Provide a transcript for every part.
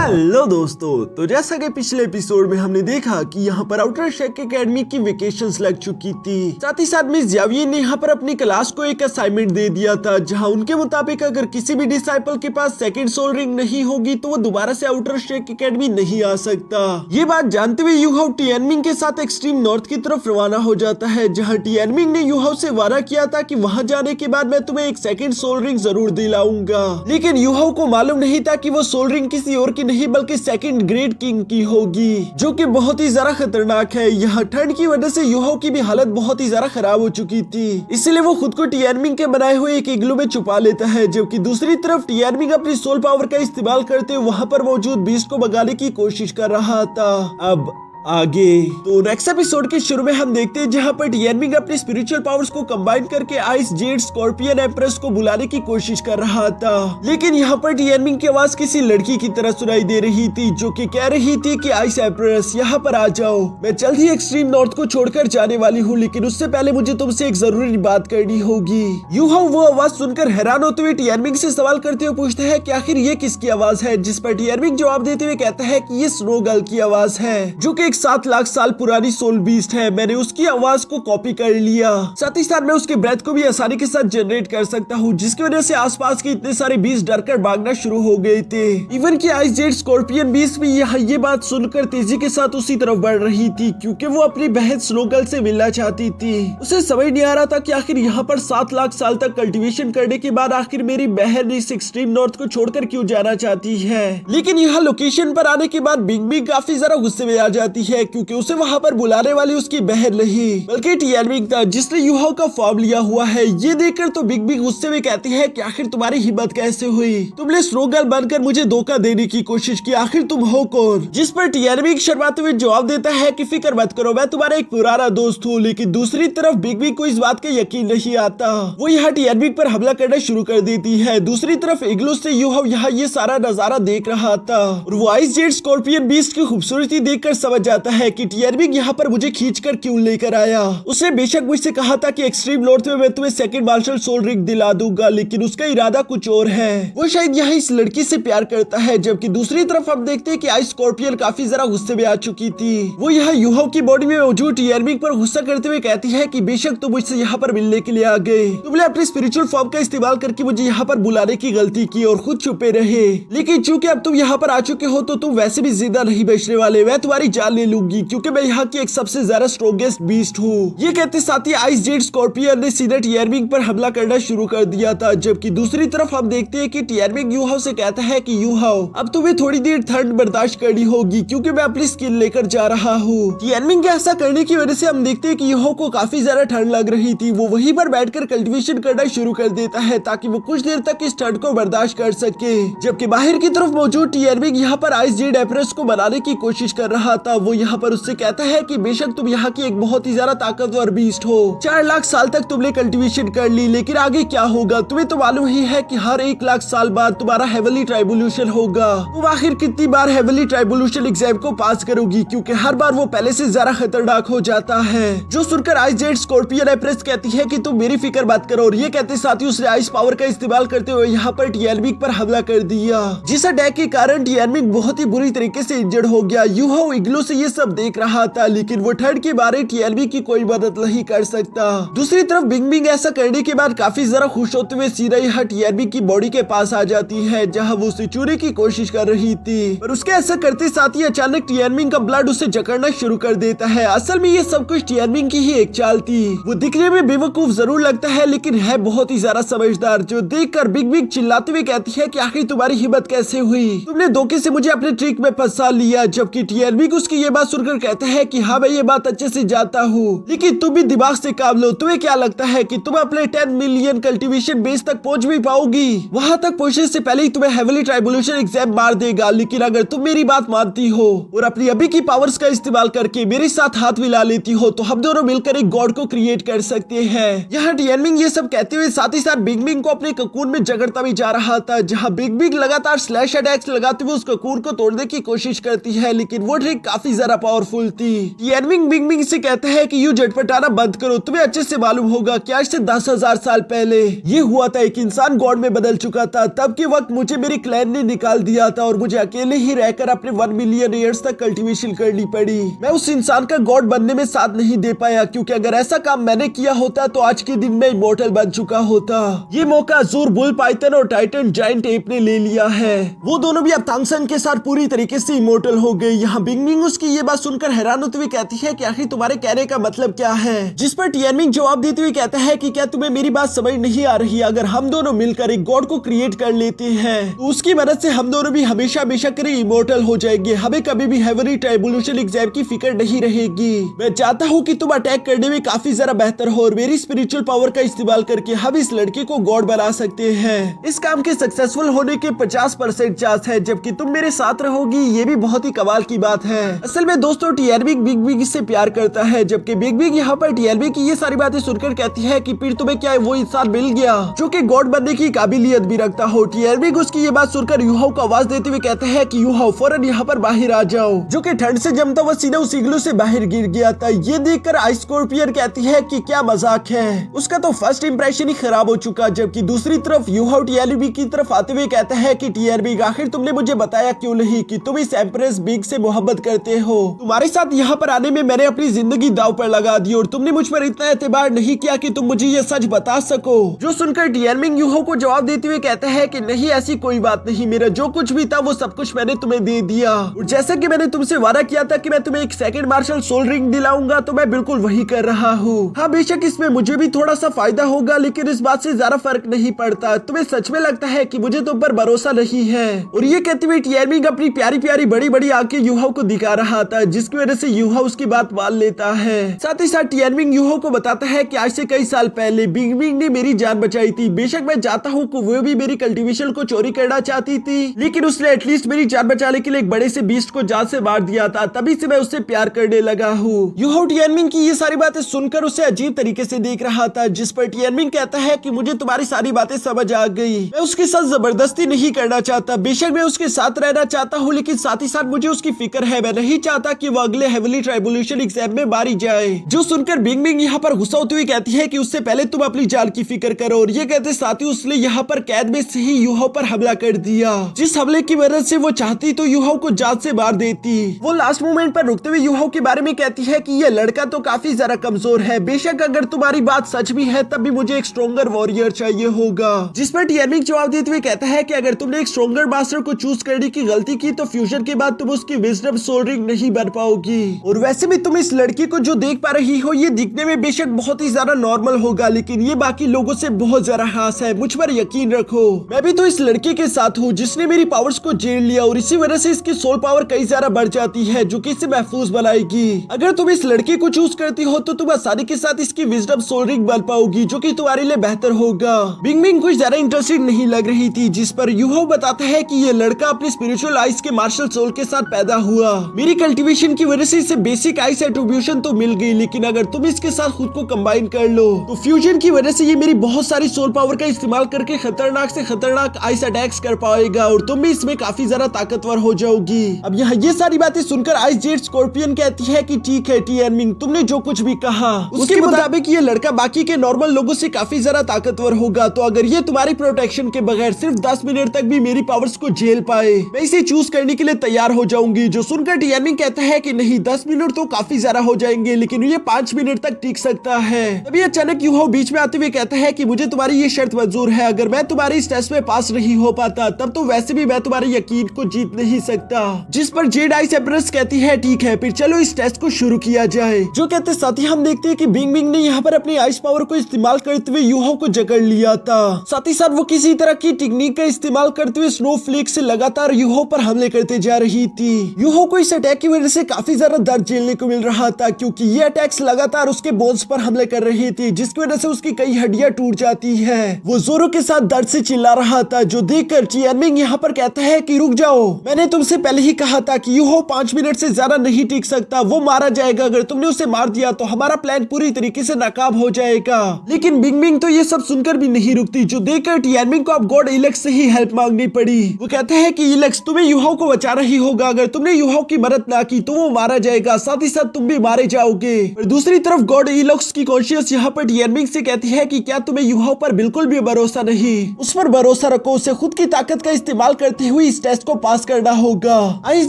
Hello दोस्तों, तो जैसा कि पिछले एपिसोड में हमने देखा कि यहाँ पर आउटर शेक एकेडमी की वेकेशंस लग चुकी थी। साथ ही साथ मिस जावियर ने यहाँ पर अपनी क्लास को एक असाइनमेंट दे दिया था, जहाँ उनके मुताबिक अगर किसी भी डिसाइपल के पास सेकंड सोल रिंग नहीं होगी तो वो दोबारा से आउटर शेक एकेडमी नहीं आ सकता। ये बात जानते हुए यूहाओ टियानमिंग के साथ एक्सट्रीम नॉर्थ की तरफ रवाना हो जाता है, जहाँ टियानमिंग ने यूहाओ से वादा किया था कि वहाँ जाने के बाद मैं तुम्हें एक सेकंड सोल रिंग जरूर दिलाऊंगा। लेकिन यूहाओ को मालूम नहीं था कि वो सोल रिंग किसी और की नहीं बल्कि सेकंड ग्रेट किंग की होगी, जो कि बहुत ही ज्यादा खतरनाक है। यहाँ ठंड की वजह से यूहाओ की भी हालत बहुत ही ज्यादा खराब हो चुकी थी, इसलिए वो खुद को टियानमिंग के बनाए हुए एक इग्लू में छुपा लेता है, जबकि दूसरी तरफ टियानमिंग अपनी सोल पावर का इस्तेमाल करते हुए वहाँ पर मौजूद बीस्ट को भगाने की कोशिश कर रहा था। अब आगे तो नेक्स्ट एपिसोड के शुरू में हम देखते हैं जहाँ पर टियानमिंग अपने स्पिरिचुअल पावर्स को कंबाइन करके आइस जेड स्कॉर्पियन एम्प्रेस को बुलाने की कोशिश कर रहा था, लेकिन यहाँ पर टियानमिंग की आवाज किसी लड़की की तरह सुनाई दे रही थी, जो कि कह रही थी कि आइस एम्प्रेस यहाँ पर आ जाओ, मैं जल्द ही एक्सट्रीम नॉर्थ को छोड़कर जाने वाली हूँ, लेकिन उससे पहले मुझे तुमसे एक जरूरी बात करनी होगी। यूहाओ वो आवाज सुनकर हैरान होते हुए टियानमिंग से सवाल करते हुए पूछता है कि आखिर ये किसकी आवाज है, जिस पर टियानमिंग जवाब देते हुए कहता है कि ये स्नो गर्ल की आवाज है, जो कि 7 लाख साल पुरानी सोल बीस्ट है। मैंने उसकी आवाज को कॉपी कर लिया, साथ ही साथ मैं उसके ब्रेथ को भी आसानी के साथ जनरेट कर सकता हूँ, जिसकी वजह से आसपास के इतने सारे बीस्ट डरकर भागना शुरू हो गए थे। इवन कि आइस जेड स्कॉर्पियन बीस्ट भी यहाँ ये बात सुनकर तेजी के साथ उसी तरफ बढ़ रही थी, क्योंकि वो अपनी बहन स्नो गर्ल से मिलना चाहती थी। उसे समझ नहीं आ रहा था कि आखिर यहाँ पर 7 लाख साल तक कल्टीवेशन करने के बाद आखिर मेरी बहन इस एक्सट्रीम नॉर्थ को छोड़कर क्यों जाना चाहती है। लेकिन यहाँ लोकेशन पर आने के बाद बिग बिग काफी ज्यादा गुस्से में आ जाती है, क्योंकि उसे वहाँ पर बुलाने वाली उसकी बहन नहीं बल्कि टियानमिंग था, जिसने यूहाओ का फॉर्म लिया हुआ है। ये देखकर तो बिग बिग गुस्से में कहती है कि आखिर तुम्हारी हिम्मत कैसे हुई, तुमने स्नो गर्ल बनकर मुझे धोखा देने की कोशिश की, आखिर तुम हो कौन। जिस पर टियानमिंग शर्माते हुए जवाब देता है कि फिक्र मत करो, मैं तुम्हारा एक पुराना दोस्त हूँ। लेकिन दूसरी तरफ बिग बिग को इस बात का यकीन नहीं आता, वो यहाँ टियानमिंग पर हमला करना शुरू कर देती है। दूसरी तरफ इग्लू से यूहाओ यहाँ ये सारा नजारा देख रहा था, और वो आइस जेड स्कॉर्पियन बीस्ट की खूबसूरती देखकर समझ जाता है कि टियानमिंग यहाँ पर मुझे खींचकर क्यों लेकर आया। उसने बेशक मुझसे कहा था कि एक्सट्रीम नॉर्थ में मैं तुम्हें सेकंड मार्शल सोल रिंग दिला दूंगा, लेकिन उसका इरादा कुछ और है। वो शायद यहाँ इस लड़की से प्यार करता है। जबकि दूसरी तरफ हम देखते हैं कि आइस स्कॉर्पियन काफी जरा गुस्से में आ चुकी थी। वो यहाँ यूहाओ की बॉडी में मौजूद टियानमिंग पर गुस्सा करते हुए कहती है कि बेशक तुम मुझसे यहाँ पर मिलने के लिए आ गए, तुमने अपने स्पिरिचुअल फॉर्म का इस्तेमाल करके मुझे यहाँ पर बुलाने की गलती की और खुद छुपे रहे, लेकिन चूंकि अब तुम यहाँ पर आ चुके हो तो तुम वैसे भी जिंदा नहीं बचने वाले, मैं तुम्हारी जान ले लूंगी, क्योंकि मैं यहाँ की एक सबसे ज्यादा स्ट्रॉन्गेस्ट बीस्ट हूँ। ये कहते साथ ही आइस जेड स्कॉर्पियन ने सीधे टियानमिंग पर हमला करना शुरू कर दिया था। जबकि दूसरी तरफ हम देखते हैं कि टियानमिंग यूहाओ से कहता है कि यूहाओ अब तुम्हें थोड़ी देर ठंड बर्दाश्त करनी होगी, क्योंकि मैं अपनी स्किन लेकर जा रहा हूँ। टियानमिंग के ऐसा करने की वजह से हम देखते हैं कि यूहाओ को काफी ज्यादा ठंड लग रही थी। वो वहीं पर बैठकर कल्टीवेशन करना शुरू कर देता है ताकि वो कुछ देर तक इस ठंड को बर्दाश्त कर सके। जबकि बाहर की तरफ मौजूद टियानमिंग यहाँ पर आइस जेड एम्प्रेस को बनाने की कोशिश कर रहा था। वो यहाँ पर उससे कहता है कि बेशक तुम यहाँ की एक बहुत ही ज्यादा ताकतवर बीस्ट हो, 4 लाख साल तक तुमने कल्टीवेशन कर ली, लेकिन आगे क्या होगा तुम्हें तो मालूम ही है कि हर 1 लाख साल बाद तुम्हारा हेवनली ट्राइबोल्यूशन होगा। तुम आखिर कितनी बार हेवनली ट्राइबोल्यूशन एग्जाम को पास करोगी, क्योंकि हर बार वो पहले से ज्यादा खतरनाक हो जाता है। जो सुनकर आइस जेड स्कॉर्पियन एम्प्रेस कहती है कि तुम मेरी फिक्र मत करो, और ये कहते साथ ही उसने आइस पावर का इस्तेमाल करते हुए यहाँ पर टियानमिंग पर हमला कर दिया, जिस अटैक के कारण टियानमिंग बहुत ही बुरी तरीके से इंजर्ड हो गया। यूहाओ इग्लू से ये सब देख रहा था, लेकिन वो ठंड के बारे टियानमिंग की कोई मदद नहीं कर सकता। दूसरी तरफ बिग बिग ऐसा करने के बाद काफी जरा खुश होते हुए सीधा यहाँ टियानमिंग की बॉडी के पास आ जाती है, जहाँ वो उसे चूरने की कोशिश कर रही थी, पर उसके ऐसा करते साथ ही अचानक टियानमिंग का ब्लड उसे जकड़ना शुरू कर देता है। असल में ये सब कुछ टियानमिंग की ही एक चाल थी। वो दिखने में बेवकूफ जरूर लगता है, लेकिन है बहुत ही ज्यादा समझदार, जो देखकर बिग बिग चिल्लाते हुए कहती है कि आखिर तुम्हारी हिम्मत कैसे हुई, तुमने धोखे से मुझे अपने ट्रिक में फंसा लिया। जबकि टियानमिंग उसकी ये बात सुनकर कहता है कि हाँ मैं ये बात अच्छे से जानता हूँ, लेकिन तुम भी दिमाग से काम लो। तुम्हें क्या लगता है कि तुम अपने 10 मिलियन कल्टीवेशन बेस तक पहुंच भी पाओगी? वहां तक पहुंचने से पहले ही तुम्हें हेवनली ट्राइबोल्यूशन एग्जाम मार देगा। लेकिन अगर तुम मेरी बात मानती हो और अपनी अभी की पावर्स का इस्तेमाल करके मेरे साथ हाथ मिला लेती हो, तो हम दोनों मिलकर एक गॉड को क्रिएट कर सकते हैं। यहाँ टियानमिंग ये सब कहते हुए साथ ही साथ बिग बिग को अपने ककून में जकड़ता भी जा रहा था, जहाँ बिग बिग लगातार स्लैश अटैक्स लगाते हुए उस ककून को तोड़ने की कोशिश करती है, लेकिन वो ट्रिक काफी काफी ज्यादा पावरफुल थी। टिएनमिंग बिंगमिंग से कहता है कि यूं झटपटाना बंद करो, तुम्हें अच्छे से मालूम होगा कि आज से 10,000 साल पहले ये हुआ था, एक इंसान गॉड में बदल चुका था। तब के वक्त मुझे मेरी क्लैन ने निकाल दिया था और मुझे अकेले ही रहकर अपने 1 मिलियन ईयर्स तक कल्टीवेशन करनी पड़ी। मैं उस इंसान का गॉड बनने में साथ नहीं दे पाया, क्योंकि अगर ऐसा काम मैंने किया होता तो आज के दिन में इमॉर्टल बन चुका होता। ये मौका अज़ूर बुल पाइथन और टाइटन जायंट एप ने ले लिया है। वो दोनों भी अब तांगसन के साथ पूरी तरीके से इमॉर्टल हो गए। यहाँ बिंगमिंग उसकी ये बात सुनकर हैरान होते हुए कहती है कि आखिर तुम्हारे कहने का मतलब क्या है, जिस पर टिएनमिंग जवाब देते हुए कहता है कि क्या तुम्हें मेरी बात समझ नहीं आ रही, अगर हम दोनों मिलकर एक गॉड को क्रिएट कर लेते हैं तो उसकी मदद से हम दोनों भी हमेशा हमेशा के लिए इमॉर्टल हो जाएंगे। हमें कभी भी हेवनली ट्राइब्यूलेशन एग्जाम की फिक्र नहीं रहेगी। मैं चाहता हूँ कि तुम अटैक करने में काफी जरा बेहतर हो और मेरी स्पिरिचुअल पावर का इस्तेमाल करके हम इस लड़के को गॉड बना सकते हैं। इस काम के सक्सेसफुल होने के 50% चांस है, जबकि तुम मेरे साथ रहोगी। ये भी बहुत ही कमाल की बात है। असल में दोस्तों टिएनमिंग बिग से प्यार करता है, जबकि बिग यहाँ पर टिएनमिंग की ये सारी बातें सुनकर कहती है कि फिर तुम्हें क्या वो इंसान मिल गया जो कि गॉड बनने की काबिलियत भी रखता हो। टिएनमिंग उसकी ये बात सुनकर यूहाओ को आवाज देते हुए कहता है कि यूहाओ फौरन यहाँ पर बाहर आ जाओ, जो कि ठंड से जमता हुआ सीधा उस इग्लू से बाहर गिर गया था। ये देखकर आइस स्कॉर्पियन कहती है कि क्या मजाक है, उसका तो फर्स्ट इंप्रेशन ही खराब हो चुका। जबकि दूसरी तरफ यूहाओ टिएनमिंग की तरफ आते हुए कहता है कि टिएनमिंग आखिर तुमने मुझे बताया क्यों नहीं कि तुम इस एम्प्रेस बिग से मोहब्बत करते हो। तुम्हारे साथ यहाँ पर आने में मैंने अपनी जिंदगी दाव पर लगा दी और तुमने मुझ पर इतना एतबार नहीं किया कि तुम मुझे ये सच बता सको। जो सुनकर टिएनमिंग यूहाओ को जवाब देते हुए कहता है कि नहीं, ऐसी कोई बात नहीं, मेरा जो कुछ भी था वो सब कुछ मैंने तुम्हें दे दिया। और जैसा कि मैंने तुमसे वादा किया था कि मैं तुम्हें एक सेकंड मार्शल सोल रिंग दिलाऊंगा, तो मैं बिल्कुल वही कर रहा हूँ। हाँ बेशक इसमें मुझे भी थोड़ा सा फायदा होगा, लेकिन इस बात से ज्यादा फर्क नहीं पड़ता। तुम्हें सच में लगता है कि मुझे तुम पर भरोसा नहीं है। और ये कहते हुए टिएनमिंग अपनी प्यारी प्यारी बड़ी बड़ी आंखें यूहाओ को दिखा रहा था, जिसकी वजह से यूहाओ उसकी बात मान लेता है। साथ ही साथ टिएनमिंग यूहाओ को बताता है कि आज से कई साल पहले बिंगमिंग ने मेरी जान बचाई थी। बेशक मैं चाहता हूँ कि वो भी मेरी कल्टीवेशन को चोरी करना चाहती थी, लेकिन उसने एटलीस्ट मेरी जान बचाने के लिए एक बड़े से बीस्ट को जान से मार दिया था। तभी से मैं उससे प्यार करने लगा हूँ। यूहाओ टिएनमिंग की ये सारी बातें सुनकर उसे अजीब तरीके से देख रहा था, जिस पर टिएनमिंग कहता है कि मुझे तुम्हारी सारी बातें समझ आ गई। मैं उसके साथ जबरदस्ती नहीं करना चाहता। बेशक मैं उसके साथ रहना चाहता हूँ, लेकिन साथ ही साथ मुझे उसकी फिक्र है। मैं नहीं चाहता कि वो अगले हेवनली ट्राइब्यूलेशन एग्जाम में मारी जाए। जो सुनकर बिंगमिंग यहाँ पर गुस्सा होती हुई कहती है कि उससे पहले तुम अपनी जान की फिक्र करो। और ये कहते साथ ही उसने यहाँ पर कैद में से ही यूहाओ पर हमला कर दिया, जिस हमले की वजह से वो चाहती तो यूहाओ को जान से मार देती। वो लास्ट मोमेंट पर रुकते हुए यूहाओ के बारे में कहती है कि ये लड़का तो काफी ज्यादा कमजोर है। बेशक अगर तुम्हारी बात सच भी है तब भी मुझे एक स्ट्रॉन्गर वॉरियर चाहिए होगा। जिस पर टिएनमिंग जवाब देते हुए कहता है कि अगर तुमने एक स्ट्रॉन्गर मास्टर को चूज करने की गलती की तो फ्यूजन के बाद तुम उसकी विजडम सोल रिंग नहीं बन पाओगी। और वैसे भी तुम इस लड़की को जो देख पा रही हो ये दिखने में बेशक बहुत ही ज्यादा नॉर्मल होगा, लेकिन ये बाकी लोगों से बहुत ज्यादा खास है। मुझ पर यकीन रखो, मैं भी तो इस लड़के के साथ हूँ जिसने मेरी पावर्स को जेल लिया और इसी वजह से इसकी सोल पावर कई ज्यादा बढ़ जाती है, जो कि इसे महफूज बनाएगी। अगर तुम इस लड़के को चूज करती हो तो तुम आसानी के साथ इसकी विजडम सोल रिंग बन पाओगी, जो कि तुम्हारे लिए बेहतर होगा। बिंगमिंग कुछ ज्यादा इंटरेस्टेड नहीं लग रही थी, जिस पर यूहाओ बताता है कि ये लड़का अपने स्पिरिचुअल आइस के मार्शल सोल के साथ पैदा हुआ। मेरी कल्टीवेशन की वजह से इसे बेसिक आइस एट्रीब्यूशन तो मिल गई, लेकिन अगर तुम इसके साथ खुद को कंबाइन कर लो तो फ्यूजन की वजह से ये मेरी बहुत सारी सोल पावर का इस्तेमाल करके खतरनाक से खतरनाक आइस अटैक्स कर पाएगा और तुम भी इसमें काफी ज्यादा ताकतवर हो जाओगी। अब यहाँ ये सारी बातें सुनकर आइस जेट स्कॉर्पियन कहती है कि ठीक है टिएनमिंग, तुमने जो कुछ भी कहा उसके मुताबिक ये लड़का बाकी के नॉर्मल लोगों से काफी ज्यादा ताकतवर होगा। तो अगर ये तुम्हारी प्रोटेक्शन के बगैर सिर्फ 10 मिनट तक भी मेरी पावर्स को झेल पाए, मैं इसे चूज करने के लिए तैयार हो जाऊंगी। जो सुनकर टिएनमिंग कहता है कि नहीं, 10 मिनट तो काफी ज्यादा हो जाएंगे, लेकिन ये 5 मिनट तक टिक सकता है। तभी अचानक यूहाओ बीच में आते हुए कहता है कि मुझे तुम्हारी ये शर्त मंजूर है, अगर मैं तुम्हारी इस टेस्ट में पास नहीं हो पाता तब तो वैसे भी मैं तुम्हारे यकीन को जीत नहीं सकता। जिस पर जेड आइस एम्प्रेस कहती है ठीक है, फिर चलो इस टेस्ट को शुरू किया जाए। जो कहते साथ ही हम देखते हैं कि बिंगमिंग ने यहाँ पर अपनी आइस पावर को इस्तेमाल करते हुए यूहाओ को जकड़ लिया था। साथ ही साथ वो किसी तरह की टेक्निक का इस्तेमाल करते हुए स्नोफ्लेक से लगातार यूहाओ पर हमले करते जा रही थी। यूहाओ को इस अटैक की वजह से काफी ज्यादा दर्द झेलने को मिल रहा था, क्योंकि ये अटैक्स लगातार उसके बोन्स पर हमले कर रही थी, जिसकी वजह से उसकी कई हड्डियां टूट जाती है। वो जोरों के साथ दर्द से चिल्ला रहा था, जो देखकर टिएनमिंग यहाँ पर कहता है कि रुक जाओ, मैंने तुमसे पहले ही कहा था कि यूहाओ 5 मिनट से ज्यादा नहीं टिक सकता, वो मारा जाएगा। अगर तुमने उसे मार दिया तो हमारा प्लान पूरी तरीके से नाकाम हो जाएगा। लेकिन बिंगमिंग तो ये सब सुनकर भी नहीं रुकती, जो देखकर टिएनमिंग को अब गॉड इलेक्स से ही हेल्प मांगनी पड़ी। वो कहता है कि इलेक्स तुम्हें यूहाओ को बचा रही होगा, अगर तुमने यूहाओ की मदद मत ना की तो वो मारा जाएगा, साथ ही साथ तुम भी मारे जाओगे। और दूसरी तरफ गॉड इलॉक्स की कॉन्शियस यहाँ पर टिएनमिंग से कहती है कि क्या तुम्हें युहाओ पर बिल्कुल भी भरोसा नहीं, उस पर भरोसा रखो, उसे खुद की ताकत का इस्तेमाल करते हुए इस टेस्ट को पास करना होगा। आइस